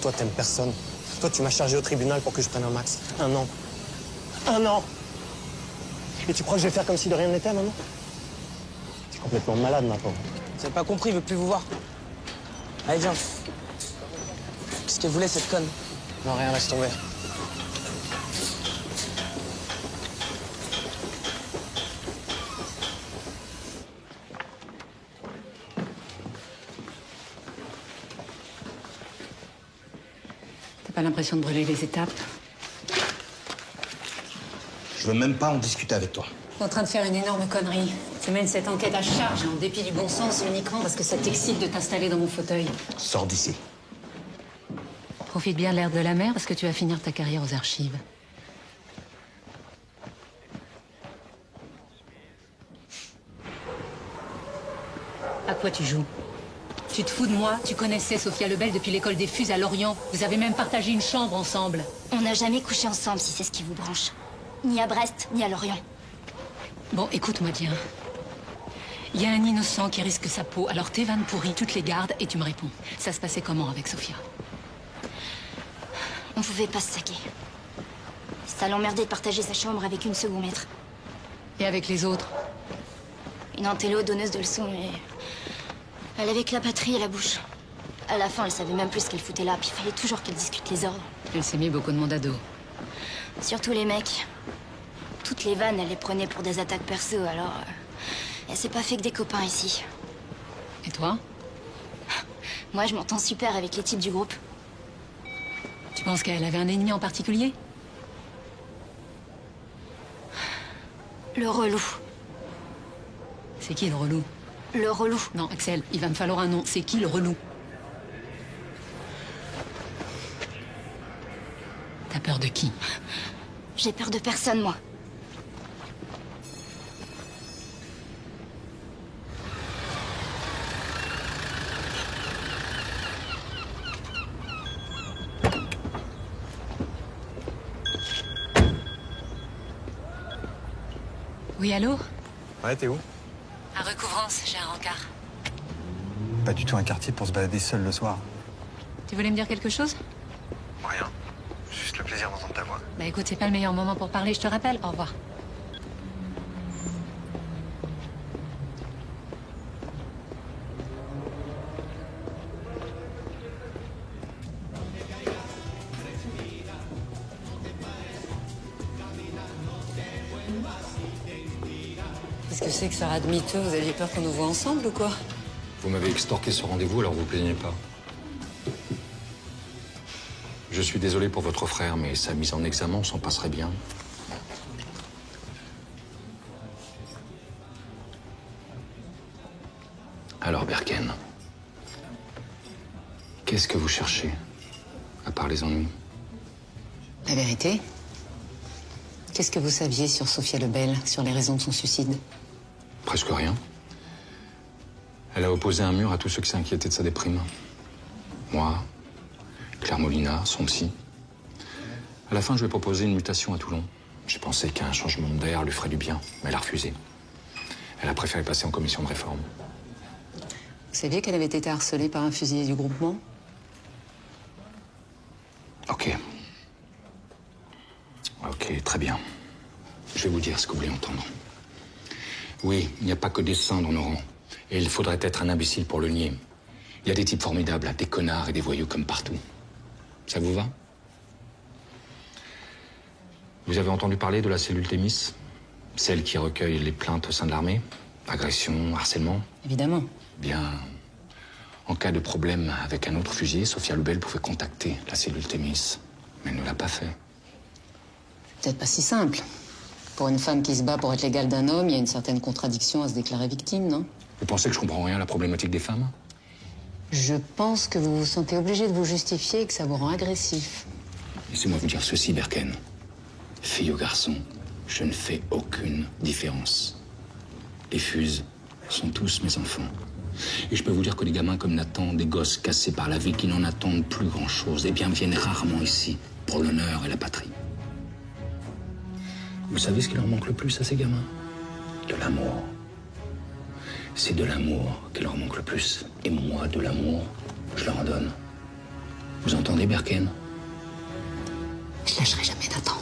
Toi, t'aimes personne. Toi, tu m'as chargé au tribunal pour que je prenne un max. 1 an. 1 an! Et tu crois que je vais faire comme si de rien n'était, maman? T'es complètement malade, ma pauvre. Vous avez pas compris, il veut plus vous voir. Allez, viens. Qu'est-ce qu'elle voulait, cette conne? Non, rien, laisse tomber. T'as pas l'impression de brûler les étapes? Je veux même pas en discuter avec toi. T'es en train de faire une énorme connerie. Tu mènes cette enquête à charge, en dépit du bon sens, uniquement parce que ça t'excite de t'installer dans mon fauteuil. Sors d'ici. Profite bien de l'air de la mer, parce que tu vas finir ta carrière aux archives. À quoi tu joues? Tu te fous de moi? Tu connaissais Sophia Lebel depuis l'école des Fuses à Lorient. Vous avez même partagé une chambre ensemble. On n'a jamais couché ensemble, si c'est ce qui vous branche. Ni à Brest, ni à Lorient. Bon, écoute-moi bien. Il y a un innocent qui risque sa peau, alors tes vannes pourries, tu te les gardes et tu me réponds. Ça se passait comment avec Sophia? On pouvait pas se saquer. Ça l'emmerdait de partager sa chambre avec une second maître. Et avec les autres? Une antélo donneuse de leçons, mais... Elle avait que la patrie à la bouche. À la fin, elle savait même plus ce qu'elle foutait là, puis il fallait toujours qu'elle discute les ordres. Elle s'est mis beaucoup de monde à dos. Surtout les mecs. Toutes les vannes, elle les prenait pour des attaques perso, alors... elle s'est pas fait que des copains ici. Et toi? Moi, je m'entends super avec les types du groupe. Tu penses qu'elle avait un ennemi en particulier? Le relou. C'est qui le relou? Le relou. Non, Axel, il va me falloir un nom. C'est qui le relou? T'as peur de qui? J'ai peur de personne, moi. Oui, allô? Ouais, t'es où? À Recouvrance, j'ai un rencard. Pas du tout un quartier pour se balader seul le soir. Tu voulais me dire quelque chose? Rien. Juste le plaisir d'entendre ta voix. Bah écoute, c'est pas le meilleur moment pour parler, je te rappelle. Au revoir. Qu'est-ce que c'est que ça de miteux? Vous aviez peur qu'on nous voit ensemble ou quoi? Vous m'avez extorqué ce rendez-vous, alors vous plaignez pas. Je suis désolé pour votre frère, mais sa mise en examen s'en passerait bien. Alors, Berken, qu'est-ce que vous cherchez, à part les ennuis? La vérité? Qu'est-ce que vous saviez sur Sophia Lebel, sur les raisons de son suicide? Presque rien. Elle a opposé un mur à tous ceux qui s'inquiétaient de sa déprime. Moi, Claire Molina, son psy. À la fin, je lui ai proposé une mutation à Toulon. J'ai pensé qu'un changement d'air lui ferait du bien, mais elle a refusé. Elle a préféré passer en commission de réforme. Vous saviez qu'elle avait été harcelée par un fusilier du groupement? Ok. Ok, très bien. Je vais vous dire ce que vous voulez entendre. Oui, il n'y a pas que des saints dans nos rangs. Et il faudrait être un imbécile pour le nier. Il y a des types formidables, des connards et des voyous comme partout. Ça vous va? Vous avez entendu parler de la cellule Thémis? Celle qui recueille les plaintes au sein de l'armée? Agression, harcèlement? Évidemment. Bien, en cas de problème avec un autre fusilier, Sophia Lebel pouvait contacter la cellule Thémis. Mais elle ne l'a pas fait. Peut-être pas si simple. Pour une femme qui se bat pour être l'égale d'un homme, il y a une certaine contradiction à se déclarer victime, non? Vous pensez que je comprends rien à la problématique des femmes? Je pense que vous vous sentez obligé de vous justifier et que ça vous rend agressif. Laissez-moi vous dire ceci, Berken. Fille ou garçon, je ne fais aucune différence. Les fuses sont tous mes enfants. Et je peux vous dire que les gamins comme Nathan, des gosses cassés par la vie qui n'en attendent plus grand-chose, eh bien viennent rarement ici pour l'honneur et la patrie. Vous savez ce qui leur manque le plus à ces gamins? De l'amour. C'est de l'amour qui leur manque le plus. Et moi, de l'amour, je leur en donne. Vous entendez, Berken? Je lâcherai jamais Nathan.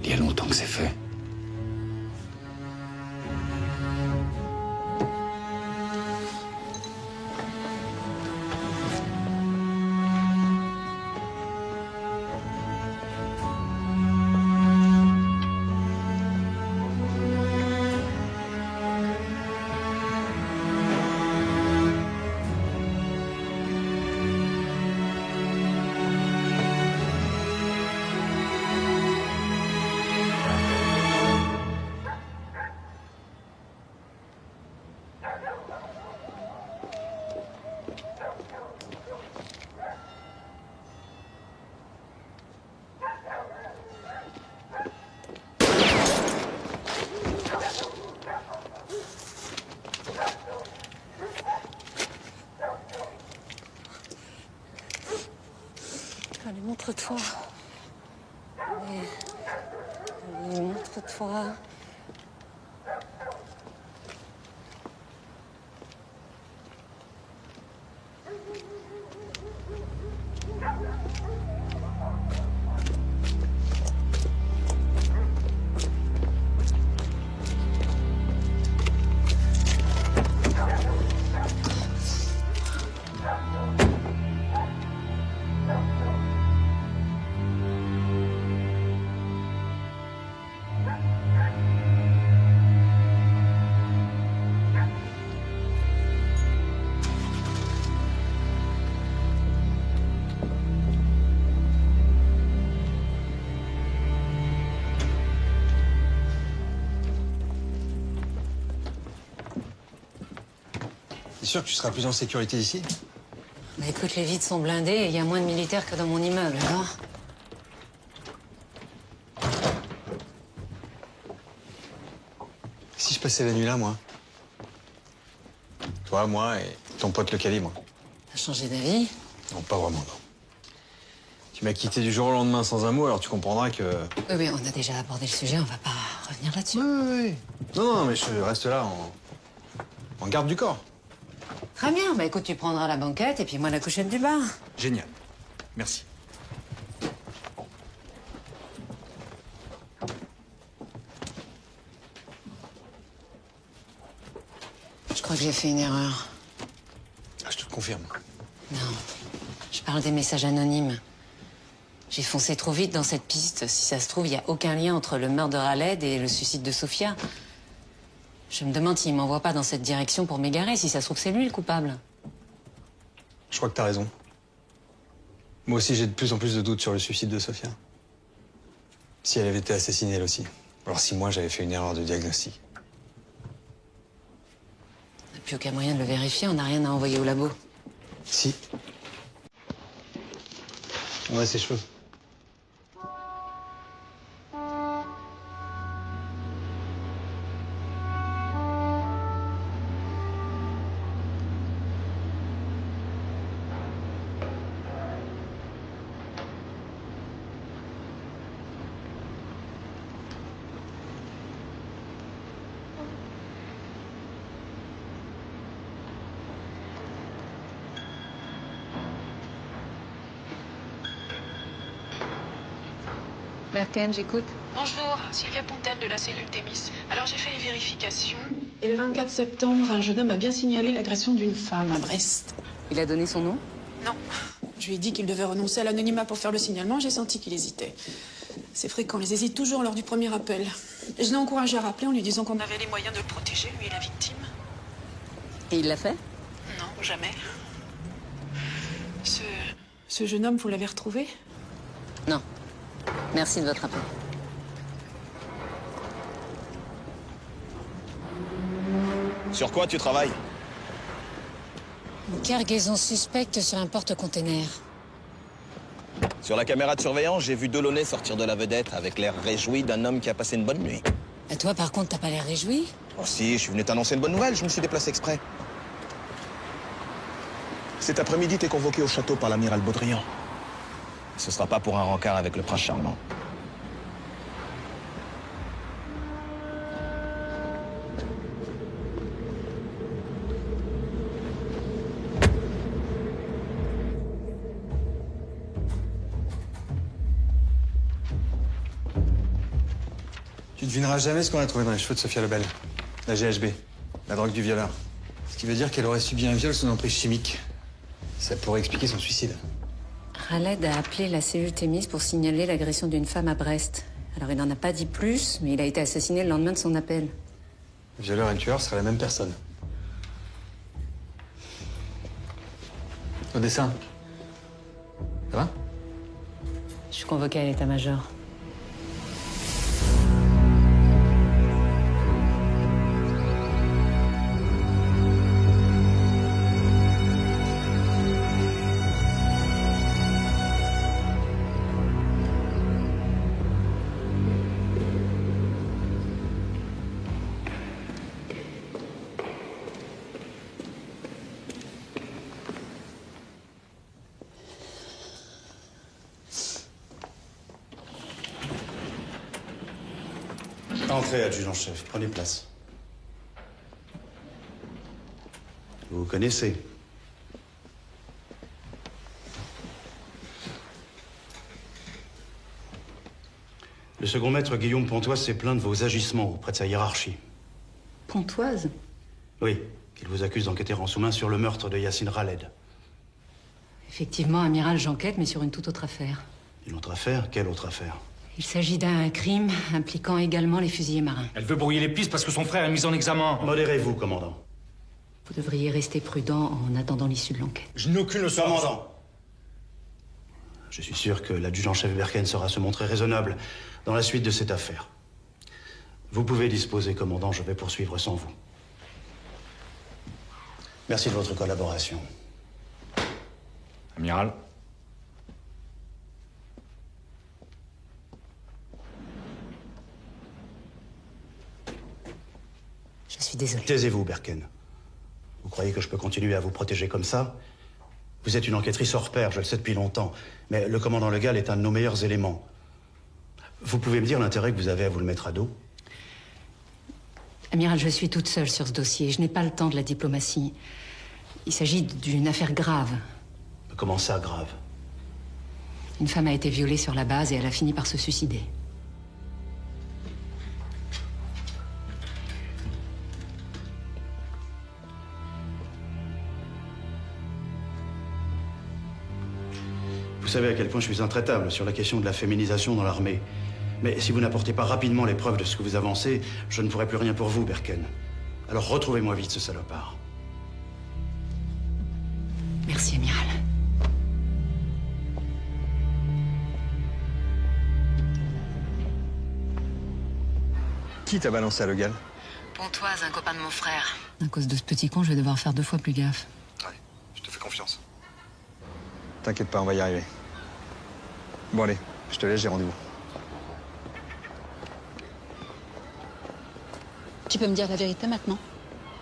Il y a longtemps que c'est fait. Allez, montre-toi. Allez, montre-toi. sûr que tu seras plus en sécurité ici? Bah écoute, les vitres sont blindées et il y a moins de militaires que dans mon immeuble, alors. Si je passais la nuit là, moi? Toi, moi et ton pote le calibre. T'as changé d'avis? Non, pas vraiment, non. Tu m'as quitté du jour au lendemain sans un mot, alors tu comprendras que... Oui, mais on a déjà abordé le sujet, on va pas revenir là-dessus. Oui. Non, mais je reste là en garde du corps. Très bien, bah écoute, tu prendras la banquette et puis moi la couchette du bar. Génial. Merci. Je crois que j'ai fait une erreur. Ah, je te le confirme. Non, je parle des messages anonymes. J'ai foncé trop vite dans cette piste. Si ça se trouve, il n'y a aucun lien entre le meurtre de Raled et le suicide de Sofia. Je me demande s'il m'envoie pas dans cette direction pour m'égarer. Si ça se trouve, c'est lui le coupable. Je crois que t'as raison. Moi aussi, j'ai de plus en plus de doutes sur le suicide de Sofia. Si elle avait été assassinée, elle aussi. Alors si moi, j'avais fait une erreur de diagnostic. On n'a plus aucun moyen de le vérifier. On n'a rien à envoyer au labo. Si. On a ses cheveux. Berken, j'écoute. Bonjour, Sylvia Pontel de la cellule Thémis. Alors j'ai fait les vérifications. Et le 24 septembre, un jeune homme a bien signalé l'agression d'une femme à Brest. Il a donné son nom? Non. Je lui ai dit qu'il devait renoncer à l'anonymat pour faire le signalement. J'ai senti qu'il hésitait. C'est fréquent, ils hésitent toujours lors du premier appel. Et je l'ai encouragé à rappeler en lui disant qu'on avait les moyens de le protéger, lui et la victime. Et il l'a fait? Non, jamais. Ce jeune homme, vous l'avez retrouvé? Non. Merci de votre appel. Sur quoi tu travailles? Une cargaison suspecte sur un porte-container. Sur la caméra de surveillance, j'ai vu Delaunay sortir de la vedette avec l'air réjoui d'un homme qui a passé une bonne nuit. Et toi, par contre, t'as pas l'air réjoui? Oh si, je suis venu t'annoncer une bonne nouvelle, je me suis déplacé exprès. Cet après-midi, t'es convoqué au château par l'amiral Baudrian. Ce sera pas pour un rencard avec le prince charmant. Tu devineras jamais ce qu'on a trouvé dans les cheveux de Sofia Lebel. La GHB, la drogue du violeur. Ce qui veut dire qu'elle aurait subi un viol sous emprise chimique. Ça pourrait expliquer son suicide. Raled a appelé la cellule Thémis pour signaler l'agression d'une femme à Brest. Alors il n'en a pas dit plus, mais il a été assassiné le lendemain de son appel. Le violeur et le tueur seraient la même personne. Au dessin. Ça va? Je suis convoquée à l'état-major. Entrez, adjudant-chef. Prenez place. Vous vous connaissez. Le second maître Guillaume Pontoise s'est plaint de vos agissements auprès de sa hiérarchie. Pontoise? Oui, qu'il vous accuse d'enquêter en sous-main sur le meurtre de Yacine Raled. Effectivement, amiral, j'enquête, mais sur une toute autre affaire. Une autre affaire? Quelle autre affaire? Il s'agit d'un crime impliquant également les fusiliers marins. Elle veut brouiller les pistes parce que son frère est mis en examen. Modérez-vous, commandant. Vous devriez rester prudent en attendant l'issue de l'enquête. Je n'ai aucune leçon. Commandant. Je suis sûr que l'adjudant-chef Berken saura se montrer raisonnable dans la suite de cette affaire. Vous pouvez disposer, commandant, je vais poursuivre sans vous. Merci de votre collaboration. Amiral. Je suis désolée. Taisez-vous, Berken. Vous croyez que je peux continuer à vous protéger comme ça? Vous êtes une enquêtrice hors pair, je le sais depuis longtemps. Mais le commandant Legal est un de nos meilleurs éléments. Vous pouvez me dire l'intérêt que vous avez à vous le mettre à dos? Amiral, je suis toute seule sur ce dossier. Je n'ai pas le temps de la diplomatie. Il s'agit d'une affaire grave. Comment ça, grave? Une femme a été violée sur la base et elle a fini par se suicider. Vous savez à quel point je suis intraitable sur la question de la féminisation dans l'armée. Mais si vous n'apportez pas rapidement les preuves de ce que vous avancez, je ne ferai plus rien pour vous, Berken. Alors retrouvez-moi vite ce salopard. Merci, Amiral. Qui t'a balancé à Legal? Pontoise, un copain de mon frère. À cause de ce petit con, je vais devoir faire 2 fois plus gaffe. Ouais, je te fais confiance. T'inquiète pas, on va y arriver. Bon allez, je te laisse, j'ai rendez-vous. Tu peux me dire la vérité maintenant?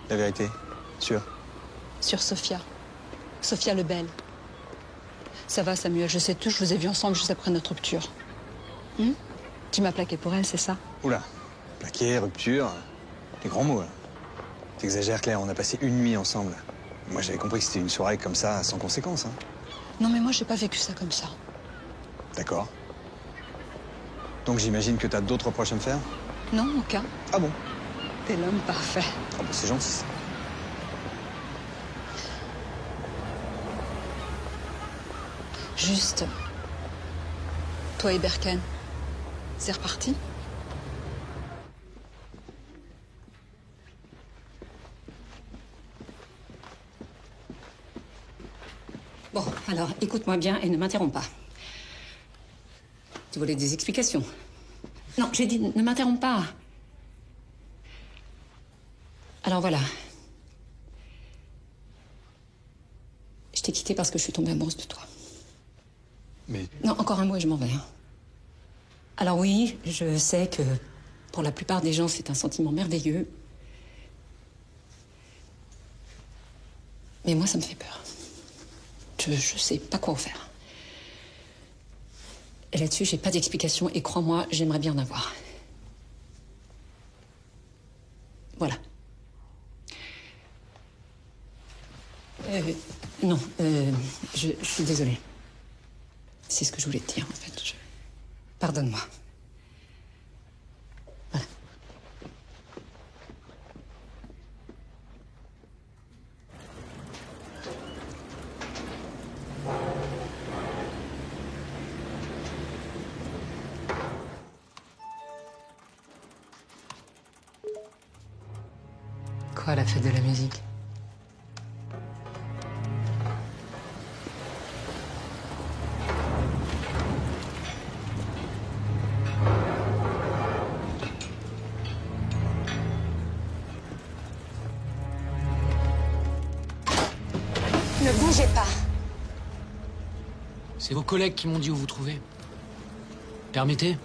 La vérité? Sûr? Sur Sophia. Sophia Lebel. Ça va, Samuel, je sais tout, je vous ai vus ensemble juste après notre rupture. Tu m'as plaqué pour elle, c'est ça? Oula, plaqué, rupture, des grands mots là. T'exagères, Claire, on a passé une nuit ensemble. Moi j'avais compris que c'était une soirée comme ça, sans conséquence. Hein. Non mais moi j'ai pas vécu ça comme ça. D'accord. Donc j'imagine que t'as d'autres reproches à me faire? Non, aucun. Ah bon? T'es l'homme parfait. Ah bah c'est gentil ça. Juste, toi et Berken, c'est reparti? Bon, alors, écoute-moi bien et ne m'interromps pas. Tu voulais des explications? Non, j'ai dit ne m'interromps pas. Alors voilà. Je t'ai quitté parce que je suis tombée amoureuse de toi. Mais... Non, encore un mot et je m'en vais. Hein. Alors oui, je sais que pour la plupart des gens, c'est un sentiment merveilleux. Mais moi, ça me fait peur. Je sais pas quoi en faire. Et là-dessus, j'ai pas d'explication et crois-moi, j'aimerais bien en avoir. Voilà. Non, je suis désolée. C'est ce que je voulais te dire, en fait. Pardonne-moi. Voilà. Quoi, la fête de la musique? Ne bougez pas. C'est vos collègues qui m'ont dit où vous trouver. Permettez?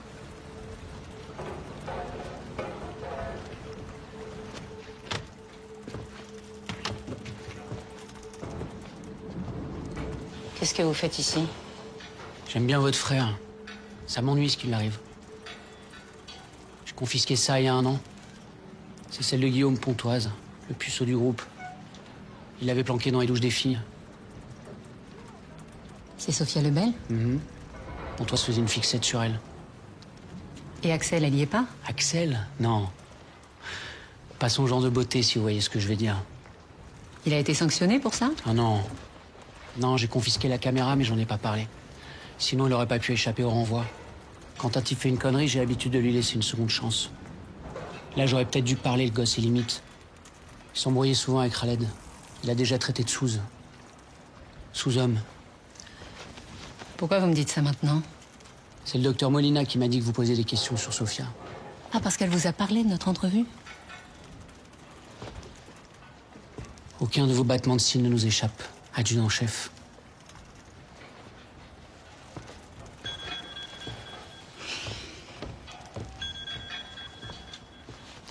Qu'est-ce que vous faites ici? J'aime bien votre frère. Ça m'ennuie ce qui lui arrive. J'ai confisqué ça il y a 1 an. C'est celle de Guillaume Pontoise, le puceau du groupe. Il l'avait planqué dans les douches des filles. C'est Sophia Lebel? Pontoise faisait une fixette sur elle. Et Axel, elle y est pas? Axel? Non. Pas son genre de beauté, si vous voyez ce que je veux dire. Il a été sanctionné pour ça? Ah non. Non, j'ai confisqué la caméra, mais j'en ai pas parlé. Sinon, il aurait pas pu échapper au renvoi. Quand un type fait une connerie, j'ai l'habitude de lui laisser une seconde chance. Là, j'aurais peut-être dû parler, le gosse est limite. Il s'embrouillait souvent avec Khaled. Il a déjà traité de sous. Sous-homme. Pourquoi vous me dites ça maintenant? C'est le docteur Molina qui m'a dit que vous posiez des questions sur Sophia. Ah, parce qu'elle vous a parlé de notre entrevue? Aucun de vos battements de cils ne nous échappe, adjudant-chef.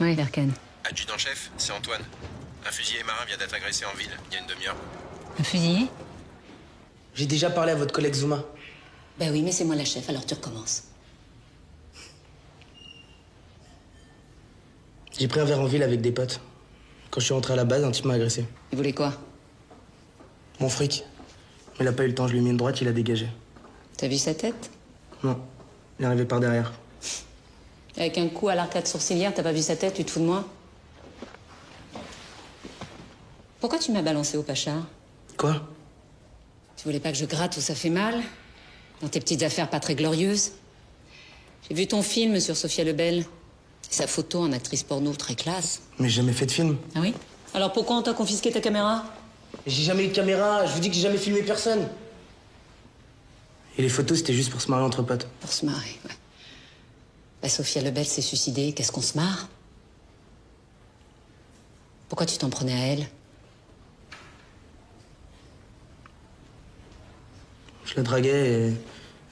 Oui, Verken. Adjudant-chef, c'est Antoine. Un fusilier marin vient d'être agressé en ville, il y a une demi-heure. Un fusillé? J'ai déjà parlé à votre collègue Zuma. Ben oui, mais c'est moi la chef, alors tu recommences. J'ai pris un verre en ville avec des potes. Quand je suis rentré à la base, un type m'a agressé. Il voulait quoi? Mon fric. Mais il a pas eu le temps, je lui ai mis une droite, il a dégagé. T'as vu sa tête? Non. Il est arrivé par derrière. Avec un coup à l'arcade sourcilière, t'as pas vu sa tête, tu te fous de moi? Pourquoi tu m'as balancé au Pachard? Quoi? Tu voulais pas que je gratte où ça fait mal? Dans tes petites affaires pas très glorieuses? J'ai vu ton film sur Sophia Lebel. Sa photo en actrice porno très classe. Mais j'ai jamais fait de film. Ah oui? Alors pourquoi on t'a confisqué ta caméra? J'ai jamais eu de caméra, je vous dis que j'ai jamais filmé personne. Et les photos, c'était juste pour se marier entre potes. Pour se marrer, ouais. Bah, Sophia Lebel s'est suicidée, qu'est-ce qu'on se marre? Pourquoi tu t'en prenais à elle? Je la draguais et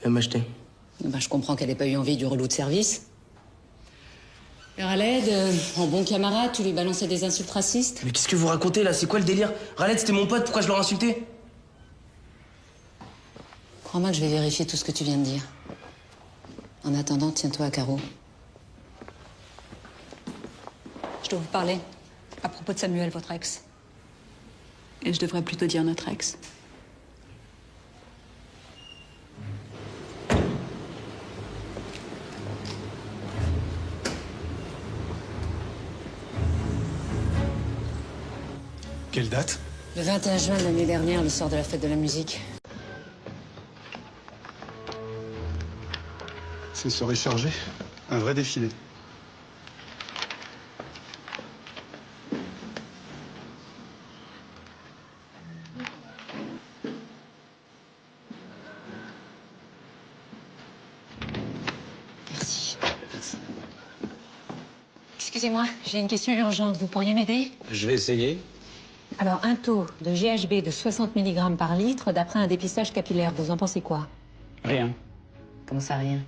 elle m'achetait. Ben, je comprends qu'elle ait pas eu envie du relou de service. Alors Raled, en bon camarade, tu lui balançais des insultes racistes? Mais qu'est-ce que vous racontez là? C'est quoi le délire? Raled, c'était mon pote, pourquoi je l'aurais insulté? Crois-moi que je vais vérifier tout ce que tu viens de dire. En attendant, tiens-toi à carreau. Je dois vous parler à propos de Samuel, votre ex. Et je devrais plutôt dire notre ex. Quelle date? Le 21 juin de l'année dernière, le soir de la fête de la musique. C'est soirée chargée. Un vrai défilé. Merci. Excusez-moi, j'ai une question urgente. Vous pourriez m'aider? Je vais essayer. Alors, un taux de GHB de 60 mg par litre d'après un dépistage capillaire, vous en pensez quoi? Rien. Comment ça, rien?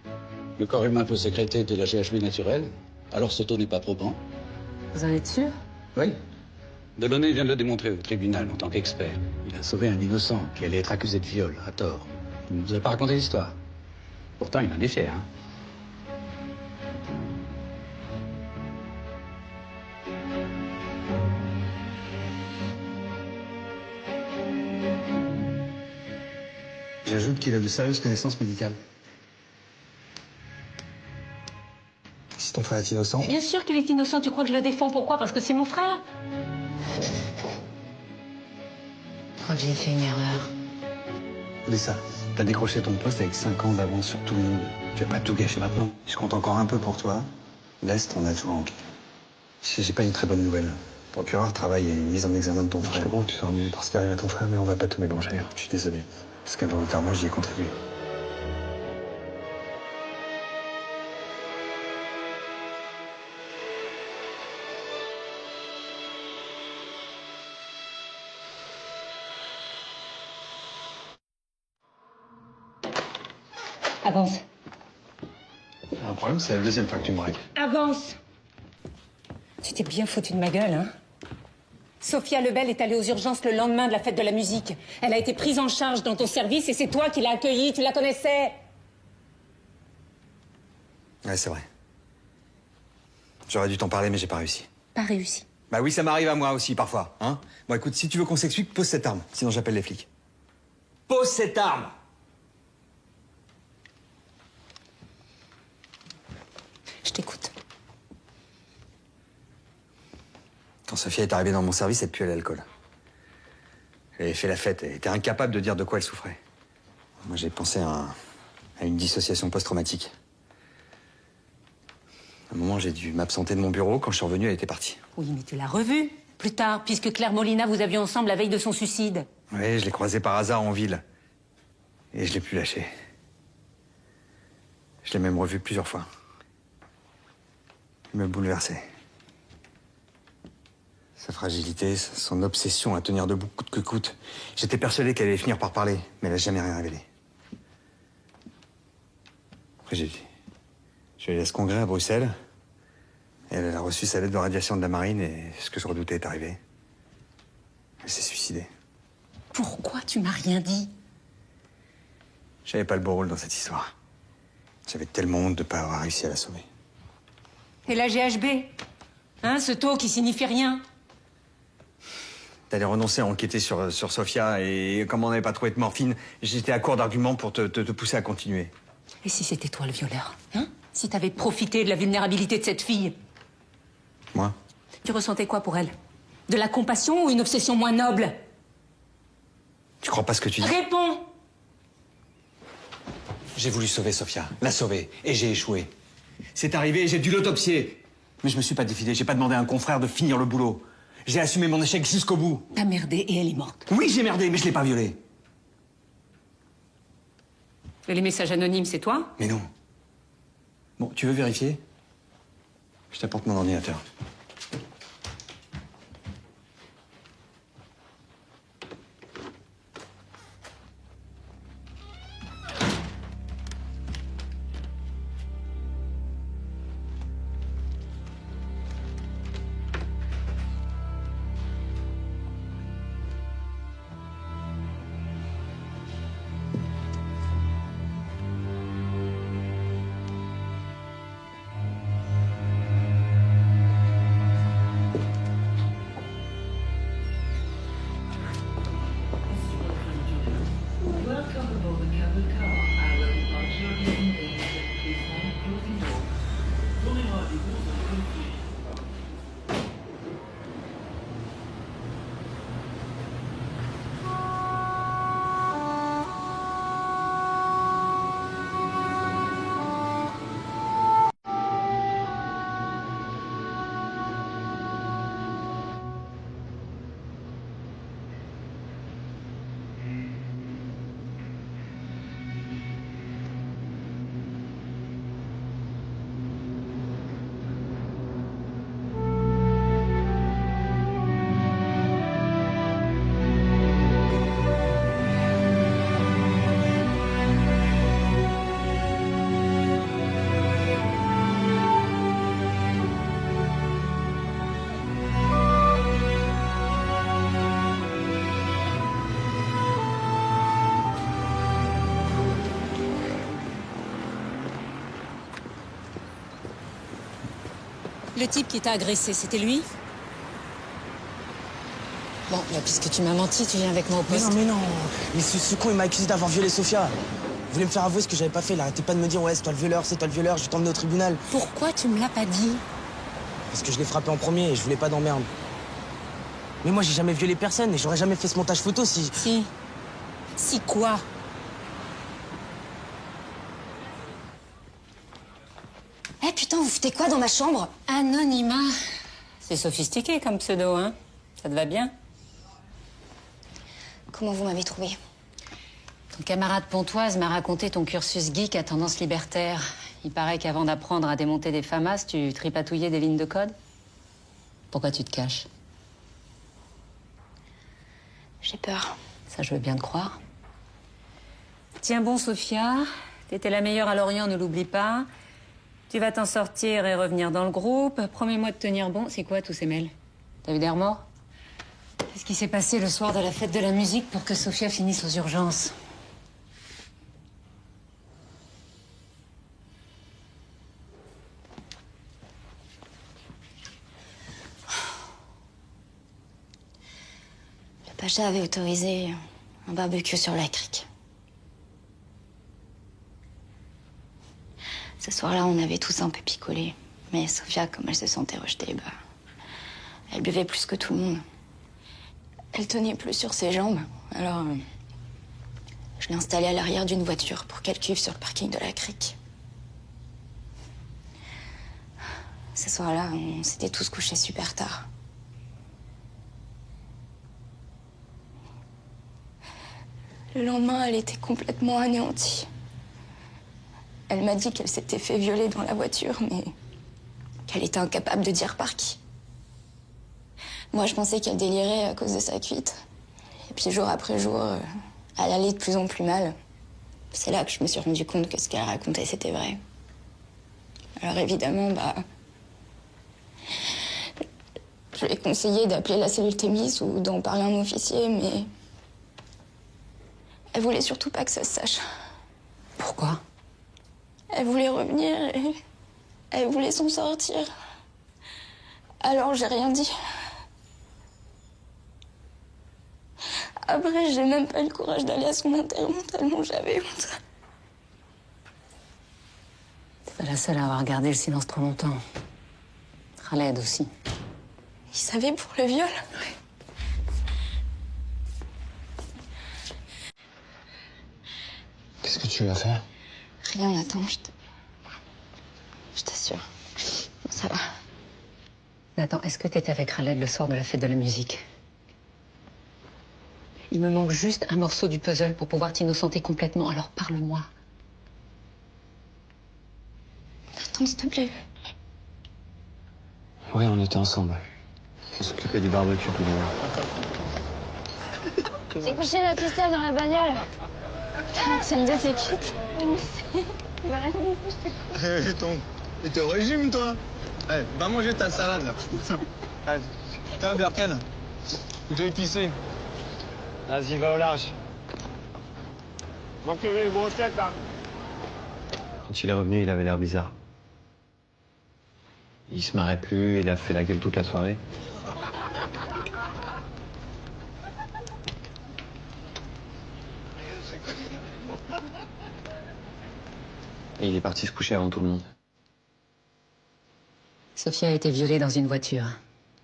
Le corps humain peut sécréter de la GHB naturelle, alors ce taux n'est pas probant. Vous en êtes sûr? Oui. Delaunay vient de le démontrer au tribunal en tant qu'expert. Il a sauvé un innocent qui allait être accusé de viol, à tort. Il ne nous a pas raconté l'histoire. Pourtant, il en est fier, hein. J'ajoute qu'il a de sérieuses connaissances médicales. Si ton frère est innocent... Bien sûr qu'il est innocent, tu crois que je le défends? Pourquoi? Parce que c'est mon frère? Je crois que j'ai fait une erreur. Lisa, t'as décroché ton poste avec 5 ans d'avance sur tout le monde. Tu vas pas tout gâcher maintenant. Je compte encore un peu pour toi. L'Est, on a tout manqué. J'ai pas une très bonne nouvelle. Le procureur travaille à une mise en examen de ton frère. C'est bon, tu sors mieux parce qu'il arrive à ton frère, mais on va pas te mélanger. Je suis désolé. Parce qu'involontairement, j'y ai contribué. Avance. Un problème, c'est la deuxième fois que tu me braques. Avance! Tu t'es bien foutu de ma gueule, hein? Sophia Lebel est allée aux urgences le lendemain de la fête de la musique. Elle a été prise en charge dans ton service et c'est toi qui l'as accueillie, tu la connaissais? Ouais, c'est vrai. J'aurais dû t'en parler, mais j'ai pas réussi. Pas réussi. Bah oui, ça m'arrive à moi aussi, parfois, hein. Bon, écoute, si tu veux qu'on s'explique, pose cette arme. Sinon, j'appelle les flics. Pose cette arme! Je t'écoute. Quand Sophia est arrivée dans mon service, elle puait l'alcool. Elle avait fait la fête, elle était incapable de dire de quoi elle souffrait. Moi, j'ai pensé à une dissociation post-traumatique. À un moment, j'ai dû m'absenter de mon bureau. Quand je suis revenu, elle était partie. Oui, mais tu l'as revue plus tard, puisque Claire Molina, vous aviez ensemble la veille de son suicide. Oui, je l'ai croisée par hasard en ville. Et je l'ai plus lâchée. Je l'ai même revue plusieurs fois. Elle me bouleversait. Sa fragilité, son obsession à tenir debout coûte que coûte. J'étais persuadé qu'elle allait finir par parler, mais elle n'a jamais rien révélé. Après, je lui laisse congrès à Bruxelles. Elle a reçu sa lettre de radiation de la marine et ce que je redoutais est arrivé. Elle s'est suicidée. Pourquoi tu m'as rien dit? J'avais pas le beau rôle dans cette histoire. J'avais tellement honte de pas avoir réussi à la sauver. Et la GHB? Hein, ce taux qui signifie rien? T'allais renoncer à enquêter sur Sofia et comme on n'avait pas trouvé de morphine, j'étais à court d'arguments pour te pousser à continuer. Et si c'était toi le violeur? Hein? Si t'avais profité de la vulnérabilité de cette fille? Moi? Tu ressentais quoi pour elle? De la compassion ou une obsession moins noble? Tu crois pas ce que tu dis? Réponds! J'ai voulu sauver Sofia, la sauver, et j'ai échoué. C'est arrivé et j'ai dû l'autopsier. Mais je me suis pas défilé, j'ai pas demandé à un confrère de finir le boulot. J'ai assumé mon échec jusqu'au bout. T'as merdé et elle est morte. Oui, j'ai merdé, mais je l'ai pas violée. Et les messages anonymes, c'est toi? Mais non. Bon, tu veux vérifier? Je t'apporte mon ordinateur. Le type qui t'a agressé, c'était lui? Bon, bah, puisque tu m'as menti, tu viens avec moi au poste. Mais non. Mais ce con, il m'a accusé d'avoir violé Sofia. Il voulait me faire avouer ce que j'avais pas fait. Il arrêtait pas de me dire, ouais, c'est toi le violeur, c'est toi le violeur, je vais t'emmener au tribunal. Pourquoi tu me l'as pas dit? Parce que je l'ai frappé en premier et je voulais pas d'emmerde. Mais moi, j'ai jamais violé personne et j'aurais jamais fait ce montage photo si... Si. Si quoi? Eh putain, vous foutez quoi dans ma chambre? Anonymat. C'est sophistiqué comme pseudo, hein? Ça te va bien? Comment vous m'avez trouvé? Ton camarade Pontoise m'a raconté ton cursus geek à tendance libertaire. Il paraît qu'avant d'apprendre à démonter des FAMAS, tu tripatouillais des lignes de code. Pourquoi tu te caches? J'ai peur. Ça, je veux bien te croire. Tiens bon, Sofia. T'étais la meilleure à Lorient, ne l'oublie pas. Tu vas t'en sortir et revenir dans le groupe. Promets-moi de tenir bon. C'est quoi tous ces mails? T'as vu des remords? Qu'est-ce qui s'est passé le soir de la fête de la musique pour que Sofia finisse aux urgences? Le Pacha avait autorisé un barbecue sur la crique. Ce soir-là, on avait tous un peu picolé. Mais Sofia, comme elle se sentait rejetée, bah, elle buvait plus que tout le monde. Elle tenait plus sur ses jambes. Alors, je l'ai installée à l'arrière d'une voiture pour qu'elle cuive sur le parking de la crique. Ce soir-là, on s'était tous couchés super tard. Le lendemain, elle était complètement anéantie. Elle m'a dit qu'elle s'était fait violer dans la voiture, mais qu'elle était incapable de dire par qui. Moi, je pensais qu'elle délirait à cause de sa cuite. Et puis, jour après jour, elle allait de plus en plus mal. C'est là que je me suis rendu compte que ce qu'elle racontait, c'était vrai. Alors, évidemment, je lui ai conseillé d'appeler la cellule Thémis ou d'en parler à un officier, mais... Elle voulait surtout pas que ça se sache. Pourquoi? Elle voulait revenir et... Elle voulait s'en sortir. Alors, j'ai rien dit. Après, j'ai même pas eu le courage d'aller à son enterrement tellement j'avais honte. T'es pas la seule à avoir gardé le silence trop longtemps. Khaled aussi. Il savait pour le viol? Oui. Qu'est-ce que tu lui as fait? Rien, Nathan, je t'assure. Ça va. Nathan, est-ce que t'étais avec Khaled le soir de la fête de la musique? Il me manque juste un morceau du puzzle pour pouvoir t'innocenter complètement, alors parle-moi. Nathan, s'il te plaît. Oui, on était ensemble. On s'occupait du barbecue tout le J'ai couché la pistole dans la bagnole. Ça me dit c'est quitte. Et t'es au régime, toi? Eh, va manger ta salade, là. T'as un Berken? Je vais pisser. Vas-y, va au large. Manque les grossettes, là. Quand il est revenu, il avait l'air bizarre. Il se marrait plus, il a fait la gueule toute la soirée. Et il est parti se coucher avant tout le monde. Sophia a été violée dans une voiture.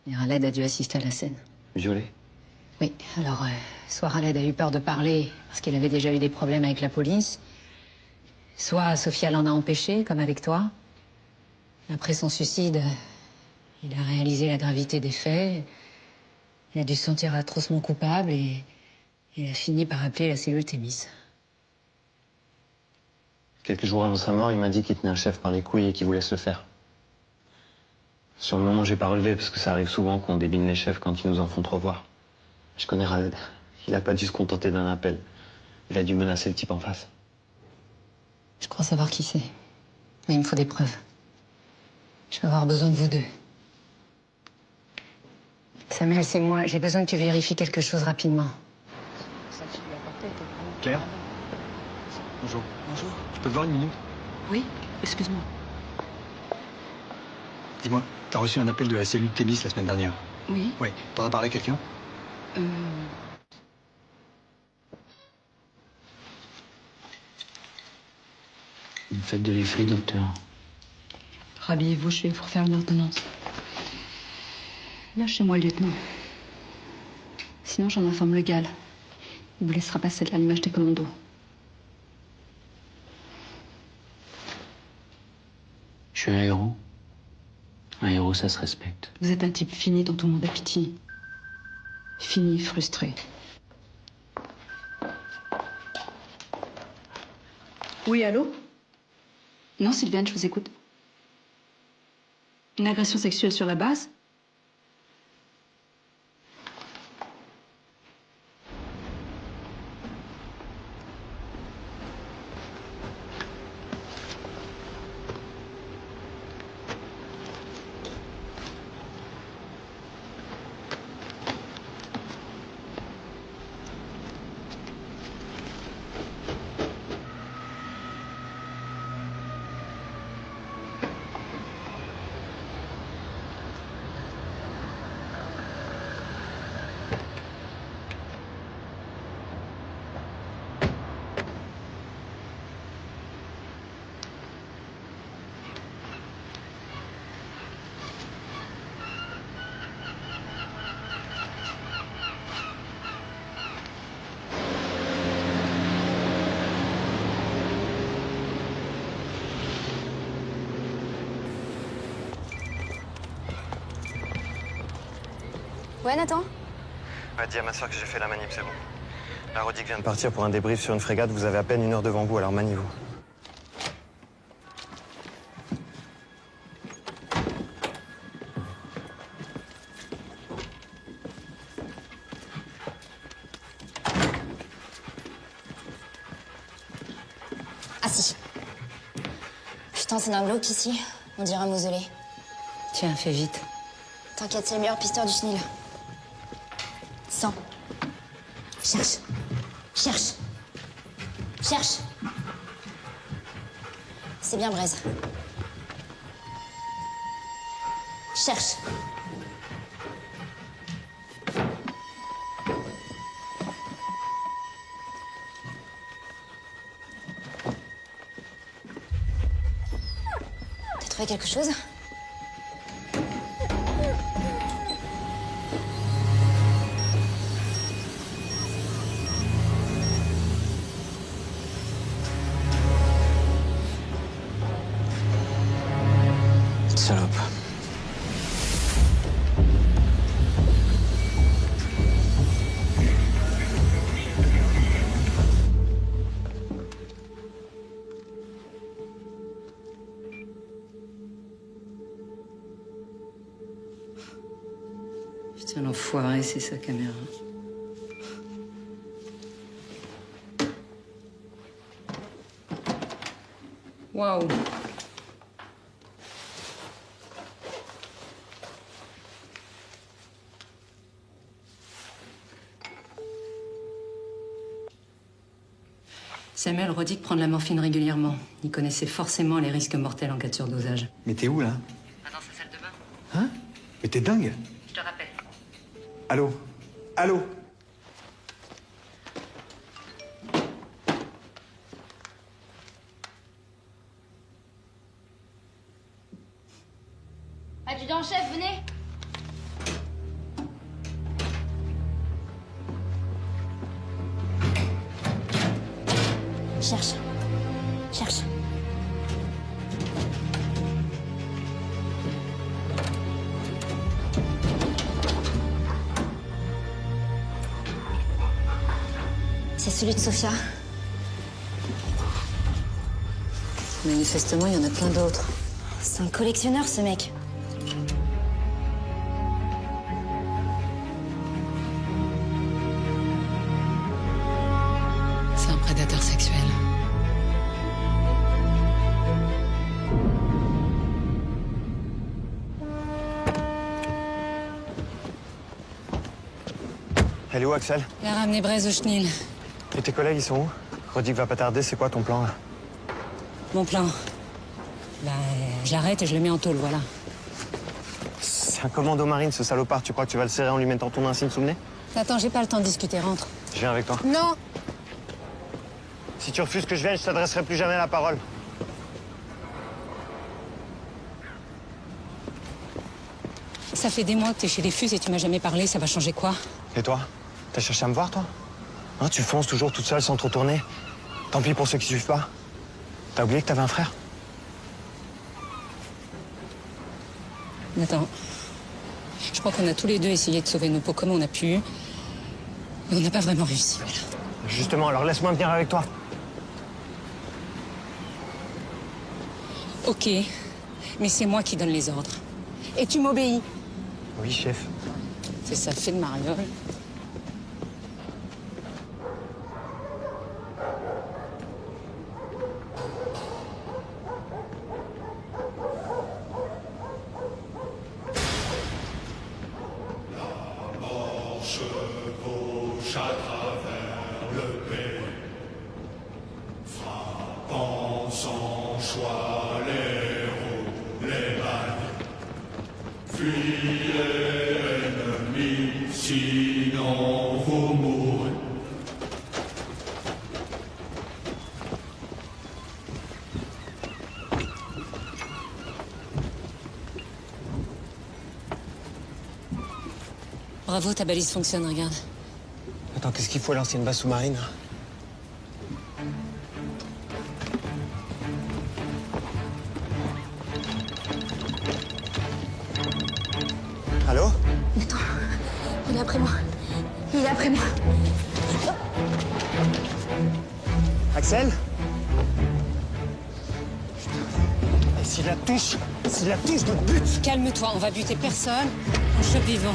Et Khaled a dû assister à la scène. Violée? Oui, alors, soit Khaled a eu peur de parler parce qu'il avait déjà eu des problèmes avec la police, soit Sophia l'en a empêché, comme avec toi. Après son suicide, il a réalisé la gravité des faits. Il a dû se sentir atrocement coupable et il a fini par appeler la cellule Thémis. Quelques jours avant sa mort, il m'a dit qu'il tenait un chef par les couilles et qu'il voulait se le faire. Sur le moment, j'ai pas relevé parce que ça arrive souvent qu'on débine les chefs quand ils nous en font trop voir. Je connais Khaled. Il a pas dû se contenter d'un appel. Il a dû menacer le type en face. Je crois savoir qui c'est. Mais il me faut des preuves. Je vais avoir besoin de vous deux. Samuel, c'est moi. J'ai besoin que tu vérifies quelque chose rapidement. Claire? Bonjour. Bonjour. Je peux te voir une minute? Oui, excuse-moi. Dis-moi, t'as reçu un appel de la cellule Thémis la semaine dernière? Oui. Oui. T'en as parlé à quelqu'un? Une fête de l'effet, docteur. Rhabillez-vous, je vais vous refaire une ordonnance. Lâchez-moi, lieutenant. Sinon, j'en informe le GAL. Il vous laissera passer de l'allumage des commandos. Je suis un héros. Un héros, ça se respecte. Vous êtes un type fini dont tout le monde a pitié. Fini, frustré. Oui, allô? Non, Sylviane, je vous écoute. Une agression sexuelle sur la base? Ouais, Nathan? Ouais, dis à ma soeur que j'ai fait la manip, c'est bon. La Rodic vient de partir pour un débrief sur une frégate. Vous avez à peine 1 heure devant vous, alors maniez-vous. Pourtant, c'est d'un glauque ici. On dirait un mausolée. Tiens, fais vite. T'inquiète, c'est le meilleur pisteur du chenil. 100. Cherche. Cherche. Cherche. C'est bien, Braise. Cherche. T'as trouvé quelque chose? Salope. Putain, l'enfoiré, c'est sa caméra. Waouh. Samuel Rodic prend de la morphine régulièrement. Il connaissait forcément les risques mortels en cas de surdosage. Mais t'es où, là? Dans sa salle de bain. Hein? Mais t'es dingue? Je te rappelle. Allô? Allô? Adjudant-chef, venez. Cherche. Cherche. C'est celui de Sophia. Manifestement, il y en a plein d'autres. C'est un collectionneur, ce mec. C'est un prédateur sexuel. Elle est où, Axel? Il a ramené Braise au chenil. Et tes collègues, ils sont où? Rodic va pas tarder, c'est quoi ton plan, là? Mon plan. Bah, je l'arrête et je le mets en tôle, voilà. C'est un commando marine, ce salopard. Tu crois que tu vas le serrer en lui mettant ton insigne sous le nez? Attends, j'ai pas le temps de discuter, rentre. Je viens avec toi. Non! Si tu refuses que je vienne, je t'adresserai plus jamais la parole. Ça fait des mois que t'es chez les Fus et tu m'as jamais parlé, ça va changer quoi? Et toi? T'as cherché à me voir, toi? Hein, tu fonces toujours toute seule sans te retourner. Tant pis pour ceux qui suivent pas. T'as oublié que t'avais un frère? Attends. Je crois qu'on a tous les deux essayé de sauver nos peaux comme on a pu. Mais on n'a pas vraiment réussi, voilà. Justement, alors laisse-moi venir avec toi. Ok, mais c'est moi qui donne les ordres. Et tu m'obéis. Oui, chef. C'est ça, fait de mariole. Chevauche à travers le pays, frappant sans choix les roues, les balles. Fuyez l'ennemi, sinon vous mourrez. Bravo, ta balise fonctionne, regarde. Attends, qu'est-ce qu'il faut lancer une base sous-marine? Allô? Attends, il est après moi. Il est après moi. Axel? Et s'il la touche, je te bute! Calme-toi, on va buter personne. On chope vivant.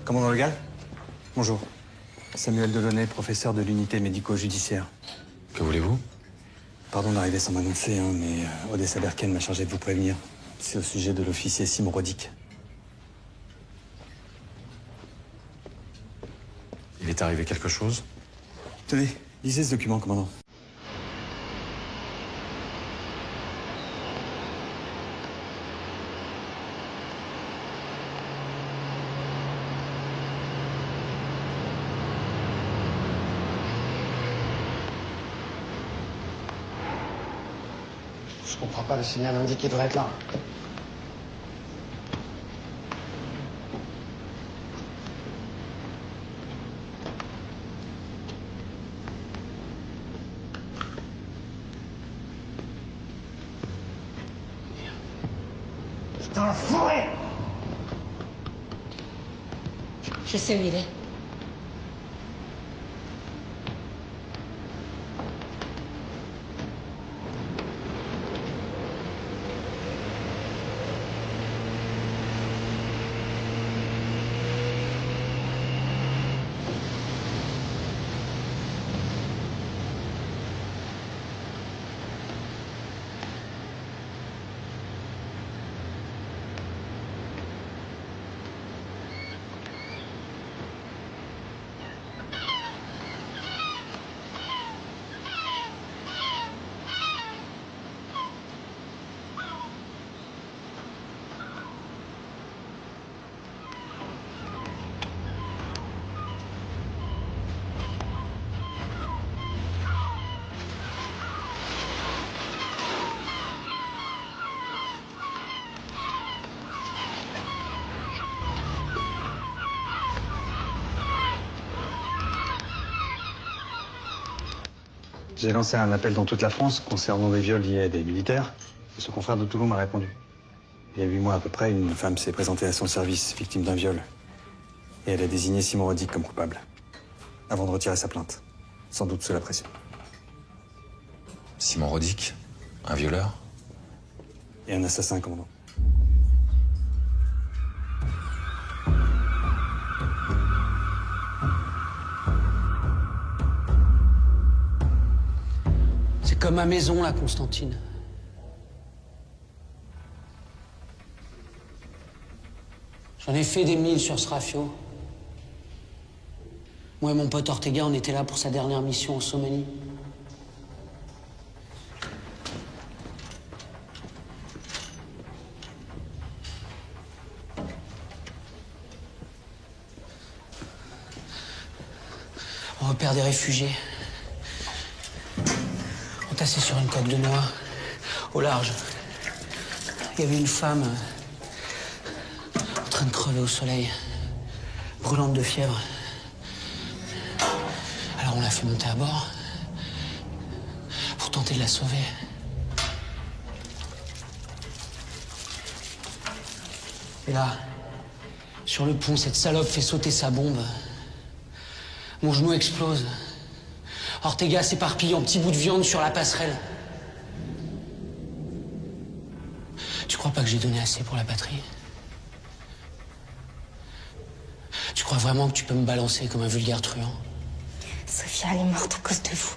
Commandant Legal? Bonjour. Samuel Delaunay, professeur de l'unité médico-judiciaire. Que voulez-vous? Pardon d'arriver sans m'annoncer, hein, mais Odessa Berken m'a chargé de vous prévenir. C'est au sujet de l'officier Simon Rodic. Il est arrivé quelque chose? Tenez, lisez ce document, commandant. Je comprends pas, le signal indique qu'il devrait être là. Dans la forêt! Je sais où il est. J'ai lancé un appel dans toute la France concernant des viols liés à des militaires. Et ce confrère de Toulon m'a répondu. Il y a 8 mois à peu près, une femme s'est présentée à son service, victime d'un viol. Et elle a désigné Simon Rodic comme coupable. Avant de retirer sa plainte. Sans doute sous la pression. Simon Rodic? Un violeur? Et un assassin, commandant. C'est comme ma maison, là, Constantine. J'en ai fait des milles sur ce rafio. Moi et mon pote Ortega, on était là pour sa dernière mission en Somalie. On repère des réfugiés. Entassés sur une coque de noix, au large. Il y avait une femme en train de crever au soleil, brûlante de fièvre. Alors on l'a fait monter à bord pour tenter de la sauver. Et là, sur le pont, cette salope fait sauter sa bombe. Mon genou explose. Ortega s'éparpille en petits bouts de viande sur la passerelle. Tu crois pas que j'ai donné assez pour la patrie? Tu crois vraiment que tu peux me balancer comme un vulgaire truand? Sophia, elle est morte à cause de vous.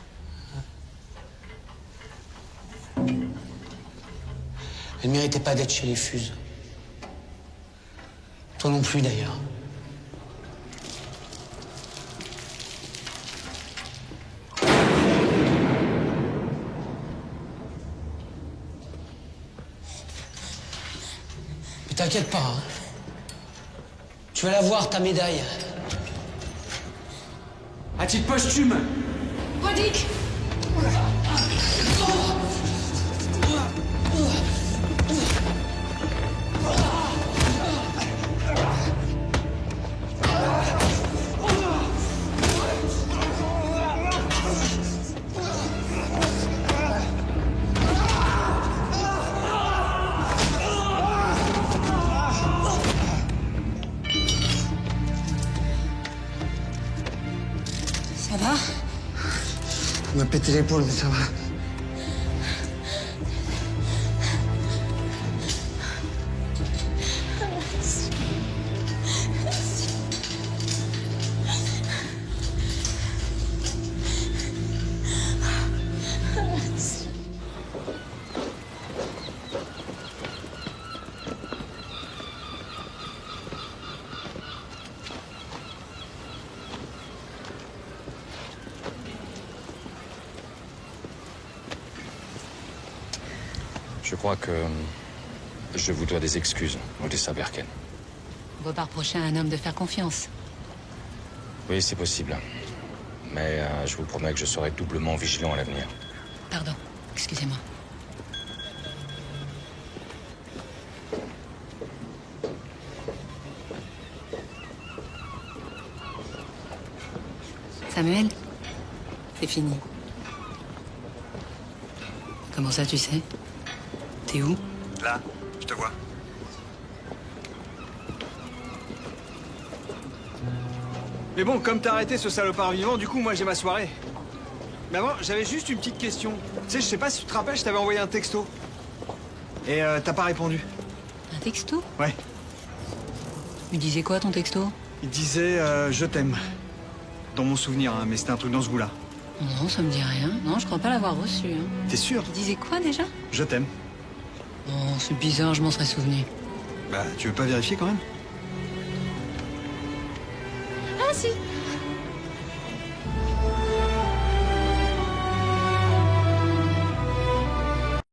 Elle méritait pas d'être chez les Fuses. Toi non plus, d'ailleurs. Mais t'inquiète pas, hein. Tu vas la voir, ta médaille. À titre posthume. Rodic! Ça va? On m'a pété l'épaule, mais ça va. Je crois que je vous dois des excuses, Odessa Berken. On peut pas reprocher à un homme de faire confiance. Oui, c'est possible. Mais je vous promets que je serai doublement vigilant à l'avenir. Pardon, excusez-moi. Samuel, c'est fini. Comment ça, tu sais? T'es où? Là, je te vois. Mais bon, comme t'as arrêté ce salopard vivant, du coup, moi, j'ai ma soirée. Mais avant, j'avais juste une petite question. Tu sais, je sais pas si tu te rappelles, je t'avais envoyé un texto. Et t'as pas répondu. Un texto? Ouais. Il disait quoi, ton texto? Il disait je t'aime. Dans mon souvenir, hein, mais c'était un truc dans ce goût-là. Non, ça me dit rien. Non, je crois pas l'avoir reçu. Hein. T'es sûr? Il disait quoi, déjà? Je t'aime. Oh, c'est bizarre, je m'en serais souvenu. Bah, tu veux pas vérifier quand même? Ah, si!